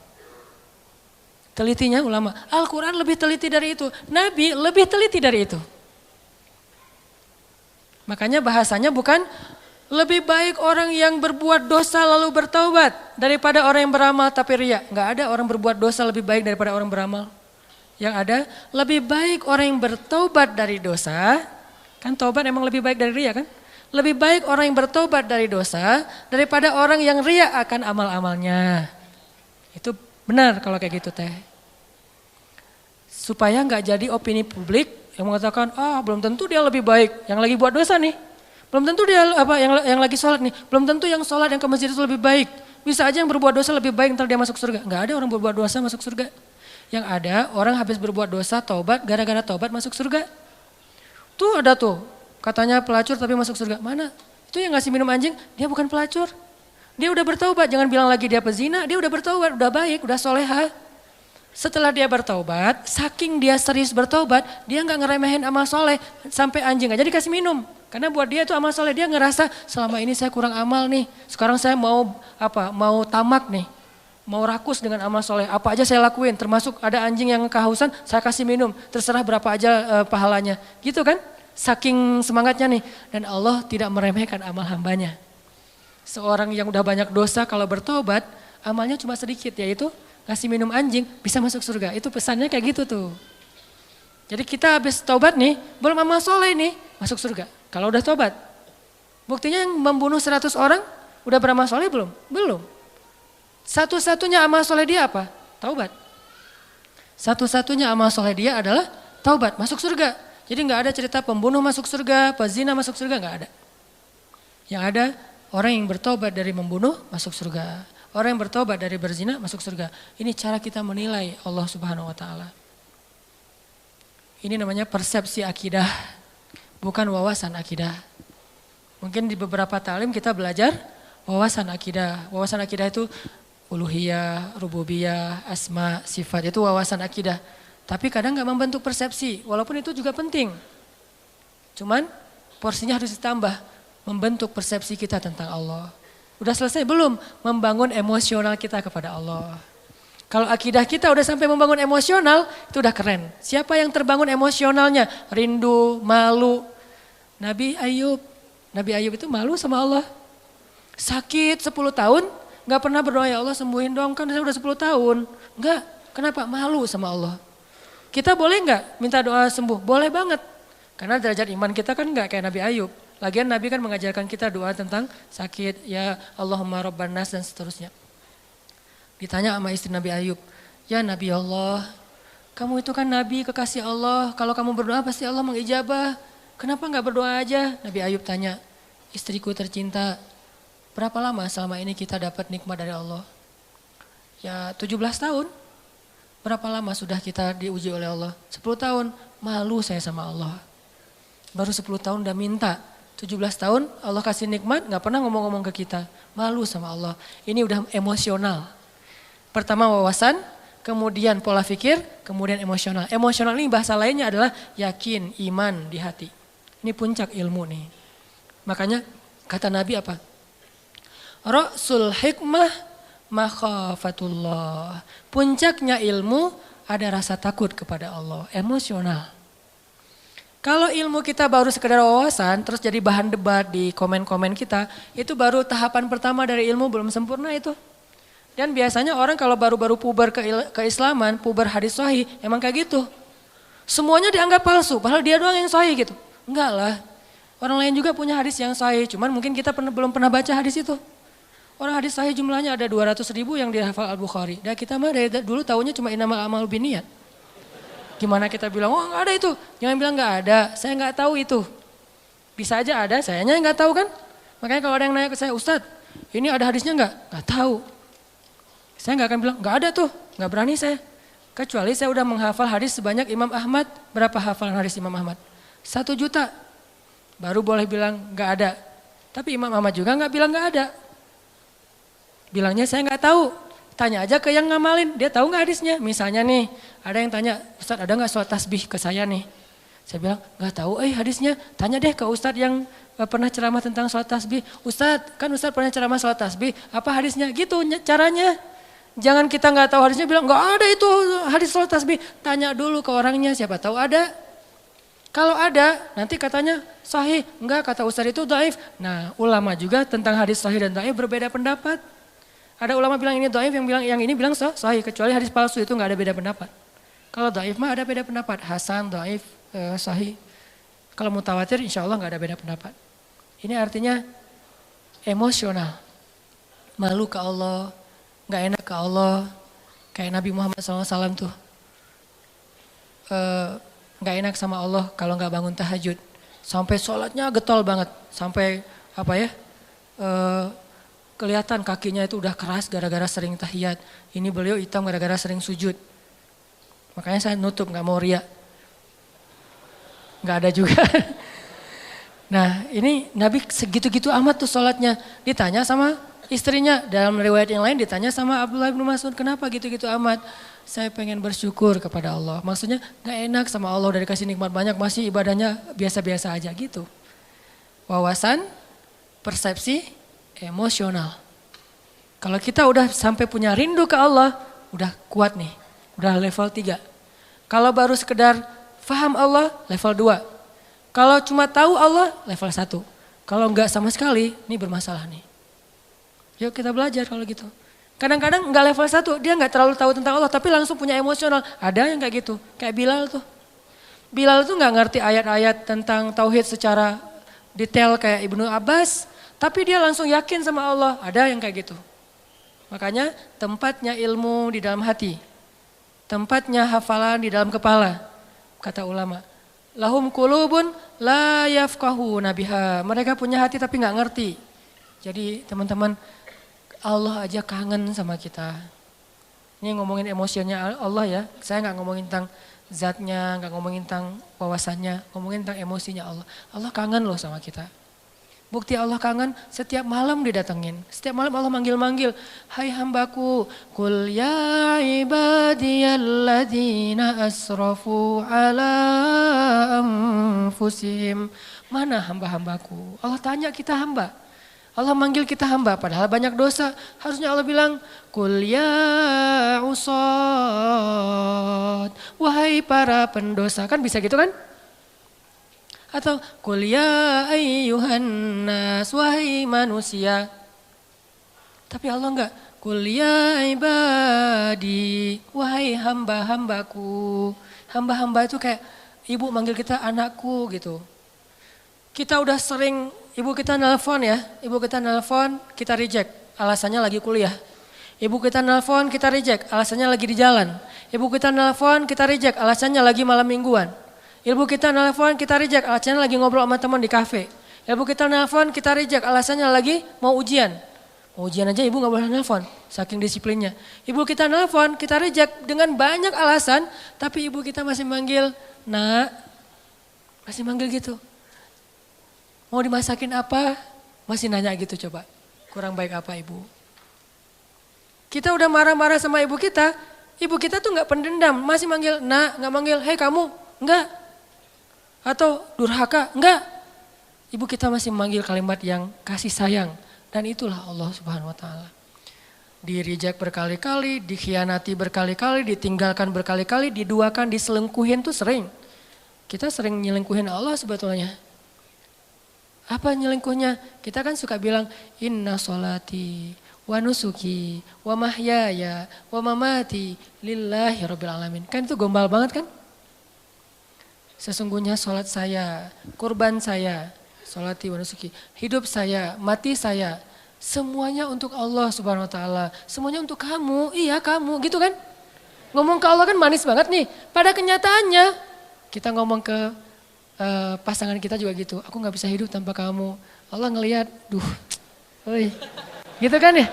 Telitinya ulama. Al-Quran lebih teliti dari itu. Nabi lebih teliti dari itu. Makanya bahasanya bukan lebih baik orang yang berbuat dosa lalu bertaubat daripada orang yang beramal tapi riya. Enggak ada orang berbuat dosa lebih baik daripada orang beramal. Yang ada lebih baik orang yang bertaubat dari dosa. Kan taubat emang lebih baik dari riya kan? Lebih baik orang yang bertobat dari dosa daripada orang yang riya akan amal-amalnya. Itu benar kalau kayak gitu teh. Supaya nggak jadi opini publik yang mengatakan, belum tentu dia lebih baik yang lagi buat dosa nih. Belum tentu dia yang lagi sholat nih. Belum tentu yang sholat yang ke masjid itu lebih baik. Bisa aja yang berbuat dosa lebih baik ntar dia masuk surga. Nggak ada orang berbuat dosa masuk surga. Yang ada orang habis berbuat dosa taubat, gara-gara taubat masuk surga. Tuh ada tuh. Katanya pelacur tapi masuk surga. Mana? Itu yang ngasih minum anjing, dia bukan pelacur. Dia udah bertaubat, jangan bilang lagi dia pezina. Dia udah bertaubat, udah baik, udah soleha. Setelah dia bertaubat, saking dia serius bertaubat, dia gak ngeremehin amal soleh. Sampai anjing aja dikasih minum. Karena buat dia itu amal soleh, dia ngerasa selama ini saya kurang amal nih. Sekarang saya mau tamak nih. Mau rakus dengan amal soleh, apa aja saya lakuin. Termasuk ada anjing yang kehausan, saya kasih minum. Terserah berapa aja pahalanya. Gitu kan? Saking semangatnya nih. Dan Allah tidak meremehkan amal hambanya. Seorang yang udah banyak dosa kalau bertobat, amalnya cuma sedikit, yaitu ngasih minum anjing bisa masuk surga. Itu pesannya kayak gitu tuh. Jadi kita habis tobat nih, belum amal soleh nih, masuk surga. Kalau udah tobat. Buktinya yang membunuh 100 orang, udah beramal soleh belum? Belum. Satu-satunya amal soleh dia apa? Taubat. Satu-satunya amal soleh dia adalah taubat, masuk surga. Jadi nggak ada cerita pembunuh masuk surga, pezina masuk surga, nggak ada. Yang ada orang yang bertobat dari membunuh masuk surga. Orang yang bertobat dari berzina masuk surga. Ini cara kita menilai Allah Subhanahu wa taala. Ini namanya persepsi akidah, bukan wawasan akidah. Mungkin di beberapa ta'lim kita belajar wawasan akidah. Wawasan akidah itu uluhiyah, rububiyah, asma, sifat, itu wawasan akidah. Tapi kadang nggak membentuk persepsi, walaupun itu juga penting. Cuman porsinya harus ditambah, membentuk persepsi kita tentang Allah. Udah selesai belum? Membangun emosional kita kepada Allah. Kalau akidah kita udah sampai membangun emosional, itu udah keren. Siapa yang terbangun emosionalnya? Rindu, malu. Nabi Ayub itu malu sama Allah. Sakit 10 tahun, gak pernah berdoa, ya Allah sembuhin dong, kan saya udah 10 tahun. Enggak, kenapa? Malu sama Allah. Kita boleh nggak minta doa sembuh? Boleh banget. Karena derajat iman kita kan nggak kayak Nabi Ayub. Lagian Nabi kan mengajarkan kita doa tentang sakit, ya Allahumma rabban nas dan seterusnya. Ditanya sama istri Nabi Ayub, ya Nabi Allah, kamu itu kan Nabi kekasih Allah, kalau kamu berdoa pasti Allah mengijabah. Kenapa nggak berdoa aja? Nabi Ayub tanya, istriku tercinta, berapa lama selama ini kita dapat nikmat dari Allah? Ya 17 tahun. Berapa lama sudah kita diuji oleh Allah? 10 tahun, malu saya sama Allah. Baru 10 tahun udah minta, 17 tahun Allah kasih nikmat, gak pernah ngomong-ngomong ke kita. Malu sama Allah, ini udah emosional. Pertama wawasan, kemudian pola pikir, kemudian emosional. Emosional ini bahasa lainnya adalah yakin, iman di hati. Ini puncak ilmu nih. Makanya kata Nabi apa? Ra'sul hikmah makhafatullah. Puncaknya ilmu ada rasa takut kepada Allah, emosional. Kalau ilmu kita baru sekedar wawasan, terus jadi bahan debat di komen-komen kita, itu baru tahapan pertama dari ilmu, belum sempurna itu. Dan biasanya orang kalau baru-baru puber keislaman, puber hadis sahih, emang kayak gitu. Semuanya dianggap palsu, padahal dia doang yang sahih gitu. Enggak lah, orang lain juga punya hadis yang sahih, cuman mungkin kita belum pernah baca hadis itu. Orang hadis sahih jumlahnya ada 200.000 yang dihafal Al-Bukhari. Dan kita mah dari dulu tahunya cuma innamal a'malu binniyat. Gimana kita bilang, oh enggak ada itu. Jangan bilang enggak ada, saya enggak tahu itu. Bisa aja ada, sayanya enggak tahu kan. Makanya kalau ada yang nanya ke saya, Ustadz ini ada hadisnya enggak? Enggak tahu. Saya enggak akan bilang, enggak ada tuh, enggak berani saya. Kecuali saya udah menghafal hadis sebanyak Imam Ahmad. Berapa hafalan hadis Imam Ahmad? 1 juta. Baru boleh bilang enggak ada. Tapi Imam Ahmad juga nggak bilang nggak ada. Bilangnya saya nggak tahu. Tanya aja ke yang ngamalin, dia tahu nggak hadisnya. Misalnya nih, ada yang tanya, Ustadz ada nggak sholat tasbih ke saya nih? Saya bilang nggak tahu hadisnya. Tanya deh ke Ustadz yang pernah ceramah tentang sholat tasbih. Ustadz, kan Ustadz pernah ceramah sholat tasbih, apa hadisnya? Gitu caranya. Jangan kita nggak tahu hadisnya bilang nggak ada itu hadis sholat tasbih. Tanya dulu ke orangnya, siapa tahu ada. Kalau ada, nanti katanya sahih. Enggak, kata Ustadz itu dhaif. Nah, ulama juga tentang hadis sahih dan dhaif berbeda pendapat. Ada ulama bilang ini dhaif, yang ini bilang sahih. Kecuali hadis palsu itu nggak ada beda pendapat. Kalau dhaif mah ada beda pendapat. Hasan, dhaif, sahih. Kalau mutawatir insya Allah nggak ada beda pendapat. Ini artinya emosional. Malu ke Allah, nggak enak ke Allah. Kayak Nabi Muhammad SAW tuh. Nggak enak sama Allah kalau nggak bangun tahajud. Sampai sholatnya getol banget. Sampai kelihatan kakinya itu udah keras gara-gara sering tahiyat. Ini beliau hitam gara-gara sering sujud. Makanya saya nutup, nggak mau riya. Nggak ada juga. Nah ini Nabi segitu-gitu amat tuh sholatnya. Ditanya sama istrinya. Dalam riwayat yang lain ditanya sama Abdullah bin Mas'ud. Kenapa gitu-gitu amat? Saya pengen bersyukur kepada Allah. Maksudnya gak enak sama Allah udah dikasih nikmat banyak, masih ibadahnya biasa-biasa aja gitu. Wawasan, persepsi, emosional. Kalau kita udah sampai punya rindu ke Allah, udah kuat nih. Udah level 3. Kalau baru sekedar faham Allah, level 2. Kalau cuma tahu Allah, level 1. Kalau enggak sama sekali, ini bermasalah nih. Yuk kita belajar kalau gitu. Kadang-kadang enggak level 1, dia enggak terlalu tahu tentang Allah, tapi langsung punya emosional. Ada yang kayak gitu, kayak Bilal tuh. Bilal tuh enggak ngerti ayat-ayat tentang tauhid secara detail kayak Ibnu Abbas, tapi dia langsung yakin sama Allah. Ada yang kayak gitu. Makanya tempatnya ilmu di dalam hati, tempatnya hafalan di dalam kepala, kata ulama. Lahum qulubun la yafqahuna biha. Mereka punya hati tapi enggak ngerti. Jadi teman-teman, Allah aja kangen sama kita. Ini ngomongin emosinya Allah ya. Saya nggak ngomongin tentang zatnya, nggak ngomongin tentang wawasannya, ngomongin tentang emosinya Allah. Allah kangen loh sama kita. Bukti Allah kangen, setiap malam didatengin. Setiap malam Allah manggil-manggil. Hai hambaku, qul ya ibadiyalladzina asrafu ala anfusihim. Mana hamba-hambaku? Allah tanya kita hamba. Allah manggil kita hamba, padahal banyak dosa. Harusnya Allah bilang, Qul ya usad, wahai para pendosa. Kan bisa gitu kan? Atau, Qul ya ayyuhan nas, wahai manusia. Tapi Allah enggak, Qul ya ibadi, wahai hamba-hambaku. Hamba-hamba itu kayak ibu manggil kita anakku gitu. Kita udah sering, ibu kita nelpon ya, ibu kita nelpon, kita reject, alasannya lagi kuliah. Ibu kita nelpon, kita reject, alasannya lagi di jalan. Ibu kita nelpon, kita reject, alasannya lagi malam mingguan. Ibu kita nelpon, kita reject, alasannya lagi ngobrol sama teman di kafe. Ibu kita nelpon, kita reject, alasannya lagi mau ujian. Mau ujian aja ibu gak boleh nelpon, saking disiplinnya. Ibu kita nelpon, kita reject dengan banyak alasan, tapi ibu kita masih manggil, nak, masih manggil gitu. Mau dimasakin apa? Masih nanya gitu coba. Kurang baik apa ibu? Kita udah marah-marah sama ibu kita tuh gak pendendam. Masih manggil nak, gak manggil hei kamu, enggak. Atau durhaka, enggak. Ibu kita masih manggil kalimat yang kasih sayang. Dan itulah Allah Subhanahu wa ta'ala. Di-reject berkali-kali, dikhianati berkali-kali, ditinggalkan berkali-kali, diduakan, diselingkuhin tuh sering. Kita sering nyelingkuhin Allah sebetulnya. Apa nyelingkuhnya? Kita kan suka bilang inna sholati wa nusuki wa mahyaya wa mamati lillahi rabbil alamin. Kan itu gombal banget kan? Sesungguhnya sholat saya, kurban saya, sholati wa nusuki, hidup saya, mati saya, semuanya untuk Allah Subhanahu wa ta'ala. Semuanya untuk kamu, iya kamu, gitu kan? Ngomong ke Allah kan manis banget nih. Pada kenyataannya kita ngomong ke pasangan kita juga gitu, aku gak bisa hidup tanpa kamu. Allah ngelihat, gitu kan ya?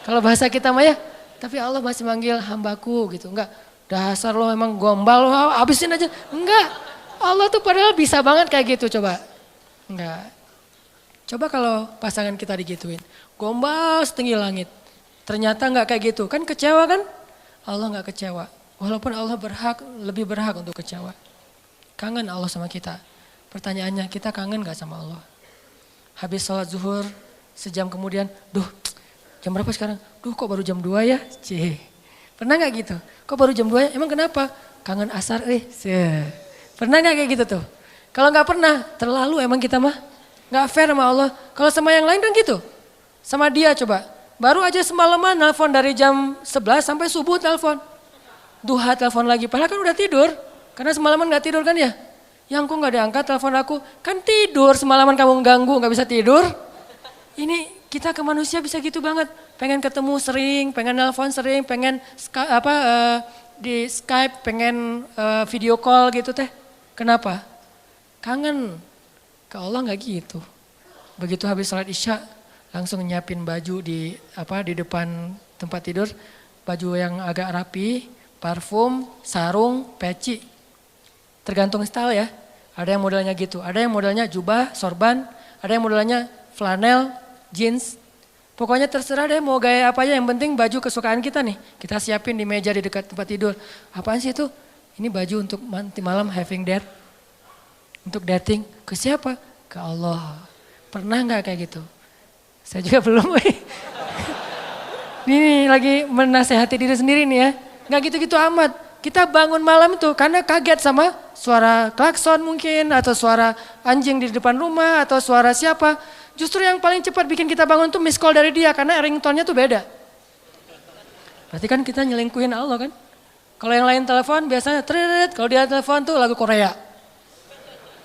Kalau bahasa kita mah ya, tapi Allah masih manggil hambaku gitu. Enggak, dasar lo emang gombal, lo habisin aja. Enggak, Allah tuh padahal bisa banget kayak gitu coba. Enggak. Coba kalau pasangan kita digituin, gombal setinggi langit. Ternyata nggak kayak gitu, kan kecewa kan? Allah nggak kecewa. Walaupun Allah lebih berhak untuk kecewa. Kangen Allah sama kita. Pertanyaannya, kita kangen gak sama Allah? Habis sholat zuhur, sejam kemudian, jam berapa sekarang? Kok baru jam 2 ya? Pernah gak gitu? Kok baru jam 2 ya? Emang kenapa? Kangen asar Pernah gak kayak gitu tuh? Kalau gak pernah, terlalu emang kita mah. Gak fair sama Allah. Kalau sama yang lain kan gitu. Sama dia coba. Baru aja semalaman nelfon dari jam 11 sampai subuh telepon. Duha telepon lagi, padahal kan udah tidur. Karena semalaman gak tidur kan ya? Yang kok gak diangkat telepon aku, kan tidur semalaman kamu ganggu gak bisa tidur. Ini kita ke manusia bisa gitu banget. Pengen ketemu sering, pengen nelpon sering, pengen di Skype, pengen video call gitu teh. Kenapa? Kangen. Ke Allah gak gitu. Begitu habis sholat isya, langsung nyiapin baju di depan tempat tidur. Baju yang agak rapi, parfum, sarung, peci. Tergantung style ya. Ada yang modelnya gitu, ada yang modelnya jubah, sorban, ada yang modelnya flanel, jeans. Pokoknya terserah deh mau gaya apa aja, yang penting baju kesukaan kita nih. Kita siapin di meja di dekat tempat tidur. Apaan sih itu? Ini baju untuk nanti malam having date. Untuk dating, ke siapa? Ke Allah. Pernah gak kayak gitu? Saya juga belum. Ini lagi menasehati diri sendiri nih ya. Gak gitu-gitu amat. Kita bangun malam itu karena kaget sama suara klakson mungkin, atau suara anjing di depan rumah, atau suara siapa. Justru yang paling cepat bikin kita bangun tuh miss call dari dia, karena ringtone-nya tuh beda. Berarti kan kita nyelingkuhin Allah kan. Kalau yang lain telepon biasanya tret, kalau dia telepon tuh lagu Korea.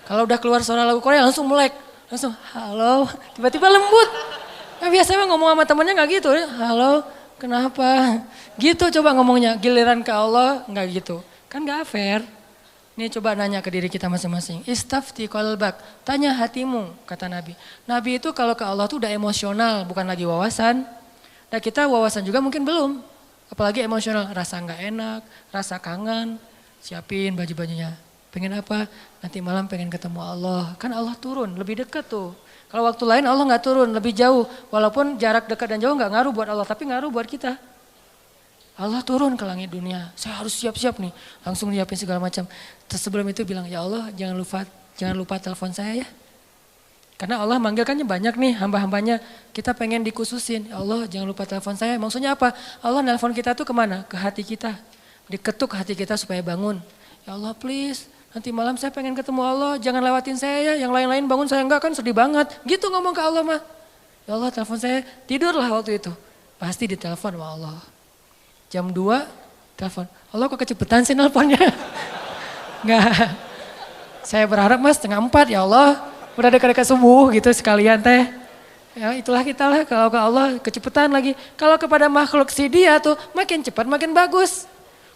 Kalau udah keluar suara lagu Korea langsung melek. Langsung halo, tiba-tiba lembut. Nah, biasanya ngomong sama temennya gak gitu, halo. Kenapa? Gitu coba ngomongnya, giliran ke Allah enggak gitu. Kan gak fair. Nih coba nanya ke diri kita masing-masing. Istafti qalbak, tanya hatimu, kata Nabi. Nabi itu kalau ke Allah tuh udah emosional, bukan lagi wawasan. Dan kita wawasan juga mungkin belum. Apalagi emosional, rasa gak enak, rasa kangen. Siapin baju-bajunya. Pengen apa? Nanti malam pengen ketemu Allah. Kan Allah turun, lebih dekat tuh. Kalau waktu lain Allah gak turun, lebih jauh. Walaupun jarak dekat dan jauh gak ngaruh buat Allah, tapi ngaruh buat kita. Allah turun ke langit dunia, saya harus siap-siap nih. Langsung nyiapin segala macam. Terus sebelum itu bilang, ya Allah jangan lupa telepon saya ya. Karena Allah manggil kan banyak nih hamba-hambanya. Kita pengen dikhususin, ya Allah jangan lupa telepon saya. Maksudnya apa? Allah nelpon kita tuh kemana? Ke hati kita. Diketuk hati kita supaya bangun. Ya Allah please. Nanti malam saya pengen ketemu Allah, jangan lewatin saya ya. Yang lain-lain bangun saya enggak, kan sedih banget. Gitu ngomong ke Allah mah. Ya Allah telepon saya, tidurlah waktu itu. Pasti ditelepon sama Allah. Jam 2 telepon. Allah kok kecepetan sih nelponnya? Enggak. Saya berharap mas 3:30 ya Allah. Udah dekat-dekat subuh gitu sekalian teh. Ya itulah kita lah, kalau ke Allah kecepetan lagi. Kalau kepada makhluk si dia tuh makin cepat makin bagus.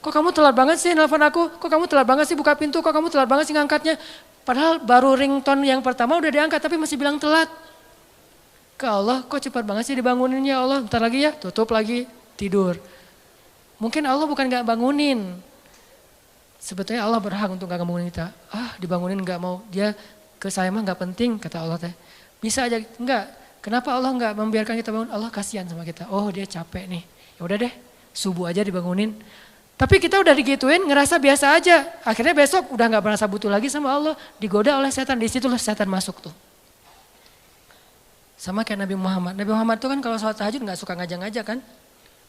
Kok kamu telat banget sih nelfon aku? Kok kamu telat banget sih buka pintu? Kok kamu telat banget sih ngangkatnya? Padahal baru ringtone yang pertama udah diangkat tapi masih bilang telat. Ke Allah kok cepat banget sih dibanguninnya Allah? Bentar lagi ya, tutup lagi, tidur. Mungkin Allah bukan gak bangunin. Sebetulnya Allah berhak untuk gak bangunin kita. Dibangunin gak mau, dia ke saya mah gak penting kata Allah teh. Bisa aja, enggak. Kenapa Allah gak membiarkan kita bangun? Allah kasihan sama kita. Oh dia capek nih, ya udah deh subuh aja dibangunin. Tapi kita udah digituin ngerasa biasa aja. Akhirnya besok udah gak merasa butuh lagi sama Allah. Digoda oleh setan, disitulah setan masuk tuh. Sama kayak Nabi Muhammad. Nabi Muhammad tuh kan kalau sholat tahajud gak suka ngajak-ngajak kan.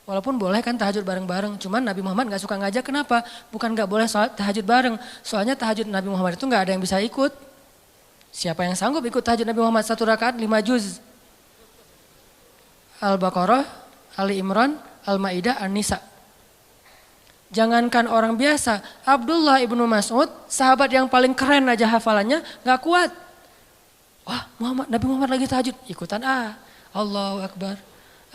Walaupun boleh kan tahajud bareng-bareng. Cuman Nabi Muhammad gak suka ngajak, kenapa? Bukan gak boleh sholat tahajud bareng. Soalnya tahajud Nabi Muhammad itu gak ada yang bisa ikut. Siapa yang sanggup ikut tahajud Nabi Muhammad 1 rakaat 5 juz. Al-Baqarah, Ali Imran, Al-Ma'idah, An-Nisa. Jangankan orang biasa, Abdullah ibnu Mas'ud, sahabat yang paling keren aja hafalannya, gak kuat. Wah Nabi Muhammad lagi tahajud, ikutan Allahu Akbar.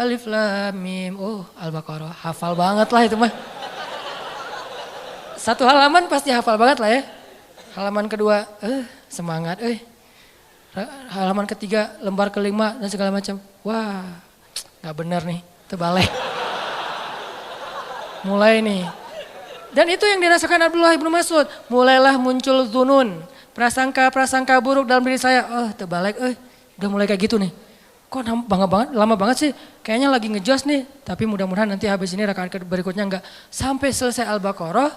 Alif Lam Mim, Al-Baqarah, hafal banget lah itu mah. Satu halaman pasti hafal banget lah ya. Halaman kedua, semangat, halaman ketiga, lembar kelima dan segala macam. Wah, gak benar nih, terbalik. Mulai nih. Dan itu yang dirasakan Abdullah ibnu Mas'ud. Mulailah muncul dzunun, prasangka-prasangka buruk dalam diri saya. Terbalik, Udah mulai kayak gitu nih. Kok bangga banget, lama banget sih. Kayaknya lagi ngejos nih. Tapi mudah-mudahan nanti habis ini rakaat berikutnya enggak. Sampai selesai Al-Baqarah.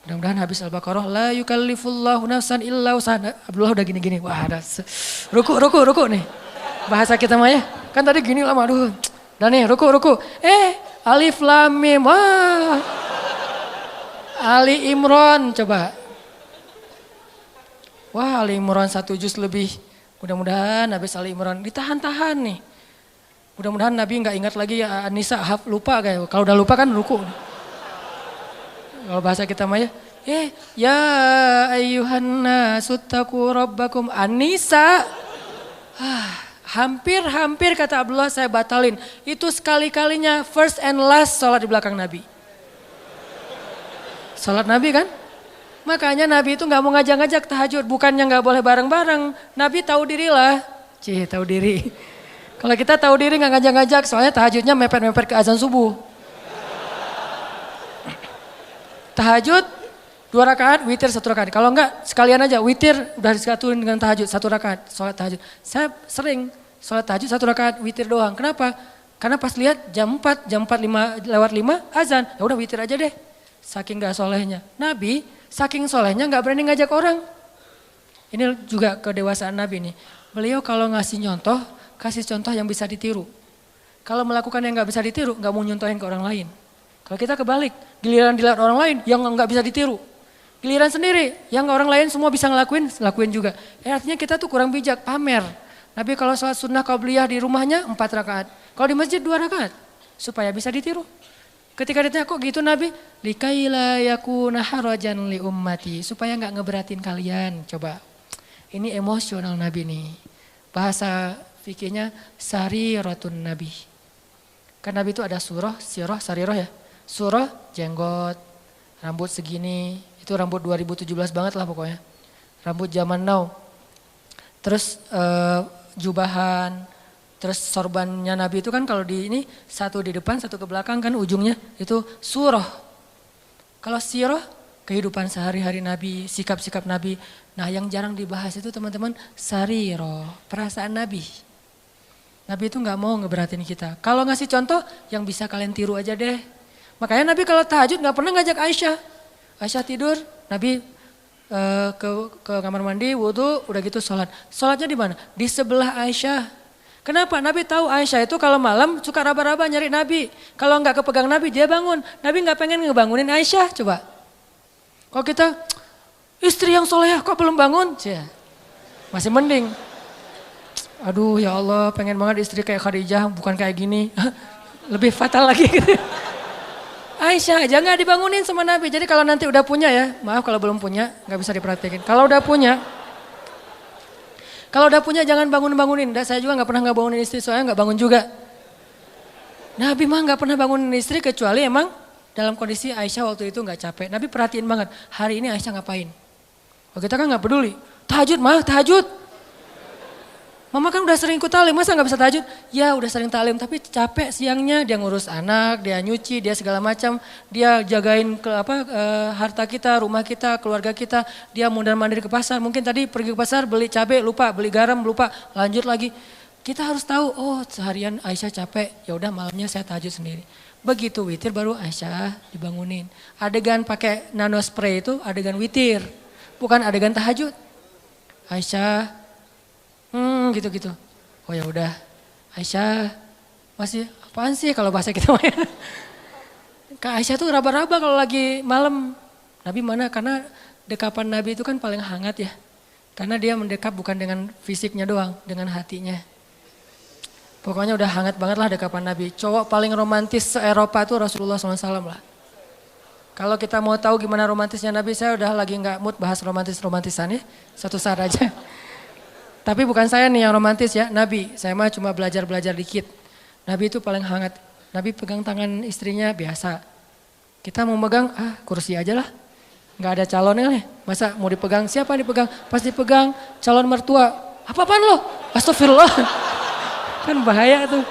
Mudah-mudahan habis Al-Baqarah. La yukallifullahu nafsan illa usaha. Abdullah udah gini-gini. Wah ada ruku nih. Bahasa kita mah ya. Kan tadi gini lama aduh. Dan nih ruku. Alif lam mim. Wah. Ali Imran coba. Wah Ali Imran 1 juz lebih. Mudah-mudahan habis Ali Imran ditahan-tahan nih. Mudah-mudahan Nabi nggak ingat lagi ya An-Nisa, lupa kayak. Kalau udah lupa kan ruku. Kalau bahasa kita mah ya. Ya ayyuhan nasu taqu rabbakum An-Nisa. Hampir kata Abdullah saya batalin. Itu sekali-kalinya first and last sholat di belakang Nabi. Sholat Nabi kan? Makanya Nabi itu gak mau ngajak-ngajak tahajud. Bukannya gak boleh bareng-bareng. Nabi tahu diri lah. Tahu diri. Kalau kita tahu diri gak ngajak-ngajak. Soalnya tahajudnya mepet-mepet ke azan subuh. Tahajud 2 rakaat, witir 1 rakaat. Kalau enggak sekalian aja witir udah disatuin dengan tahajud 1 rakaat. Sholat tahajud. Saya sering sholat tahajud 1 rakaat, witir doang. Kenapa? Karena pas lihat jam 4 lewat 5 azan. Ya udah witir aja deh. Saking gak solehnya. Nabi saking solehnya gak berani ngajak orang. Ini juga kedewasaan Nabi nih. Beliau kalau ngasih contoh, kasih contoh yang bisa ditiru. Kalau melakukan yang gak bisa ditiru, gak mau nyontohin ke orang lain. Kalau kita kebalik, giliran dilihat orang lain yang gak bisa ditiru. Giliran sendiri, yang orang lain semua bisa lakuin juga. Artinya kita tuh kurang bijak, pamer. Nabi kalau sholat sunnah qabliyah di rumahnya 4 rakaat. Kalau di masjid 2 rakaat, supaya bisa ditiru. Ketika ditanya kok gitu Nabi, likaila yakuna harajan li ummati, supaya enggak ngeberatin kalian. Coba. Ini emosional Nabi nih. Bahasa fikihnya sariratun Nabi. Kan Nabi itu ada surah, sirah, sarirah ya. Surah jenggot, rambut segini, itu rambut 2017 banget lah pokoknya. Rambut zaman now. Terus jubahan. Terus sorbannya Nabi itu kan kalau di ini 1 di depan 1 ke belakang kan ujungnya itu surah. Kalau sirah kehidupan sehari-hari Nabi, sikap-sikap Nabi. Nah yang jarang dibahas itu teman-teman sarirah, perasaan Nabi. Nabi itu gak mau ngeberatin kita. Kalau ngasih contoh yang bisa kalian tiru aja deh. Makanya Nabi kalau tahajud gak pernah ngajak Aisyah. Aisyah tidur, Nabi ke kamar mandi, wudhu, udah gitu sholat. Sholatnya di mana? Di sebelah Aisyah. Kenapa? Nabi tahu Aisyah itu kalau malam suka raba-raba nyari Nabi. Kalau nggak kepegang Nabi dia bangun. Nabi nggak pengen ngebangunin Aisyah coba. Kalau kita istri yang solehah kok belum bangun? Masih mending. Aduh ya Allah pengen banget istri kayak Khadijah bukan kayak gini. Lebih fatal lagi gitu. Aisyah aja nggak dibangunin sama Nabi. Jadi kalau nanti udah punya ya, maaf kalau belum punya nggak bisa diperhatikan. Kalau udah punya jangan bangunin. Saya juga nggak pernah nggak bangunin istri, soalnya nggak bangun juga. Nabi mah nggak pernah bangunin istri kecuali emang dalam kondisi Aisyah waktu itu nggak capek. Nabi perhatiin banget hari ini Aisyah ngapain. Kalau kita kan nggak peduli. Tahajud. Mama kan udah sering ikut talim, masa nggak bisa tahajud? Ya udah sering talim, tapi capek siangnya dia ngurus anak, dia nyuci, dia segala macam, dia jagain harta kita, rumah kita, keluarga kita, dia mondar-mandir ke pasar. Mungkin tadi pergi ke pasar beli cabai lupa, beli garam lupa, lanjut lagi. Kita harus tahu, oh seharian Aisyah capek, ya udah malamnya saya tahajud sendiri. Begitu witir baru Aisyah dibangunin. Adegan pakai nano spray itu adegan witir, bukan adegan tahajud. Aisyah gitu. Oh ya udah, Aisyah masih apaan sih kalau bahasa kita mah ya. Kak Aisyah tuh raba-raba kalau lagi malam. Nabi mana? Karena dekapan Nabi itu kan paling hangat ya. Karena dia mendekap bukan dengan fisiknya doang, dengan hatinya. Pokoknya udah hangat banget lah dekapan Nabi. Cowok paling romantis se-Eropa tuh Rasulullah SAW lah. Kalau kita mau tahu gimana romantisnya Nabi, saya udah lagi nggak mood bahas romantisan ya. Satu saat aja. Tapi bukan saya nih yang romantis ya, Nabi. Saya mah cuma belajar dikit. Nabi itu paling hangat. Nabi pegang tangan istrinya biasa. Kita mau megang, kursi aja lah. Gak ada calonnya nih. Masa mau dipegang, siapa dipegang? Pas dipegang calon mertua. Apa-apaan lo? Astagfirullah. Kan bahaya tuh.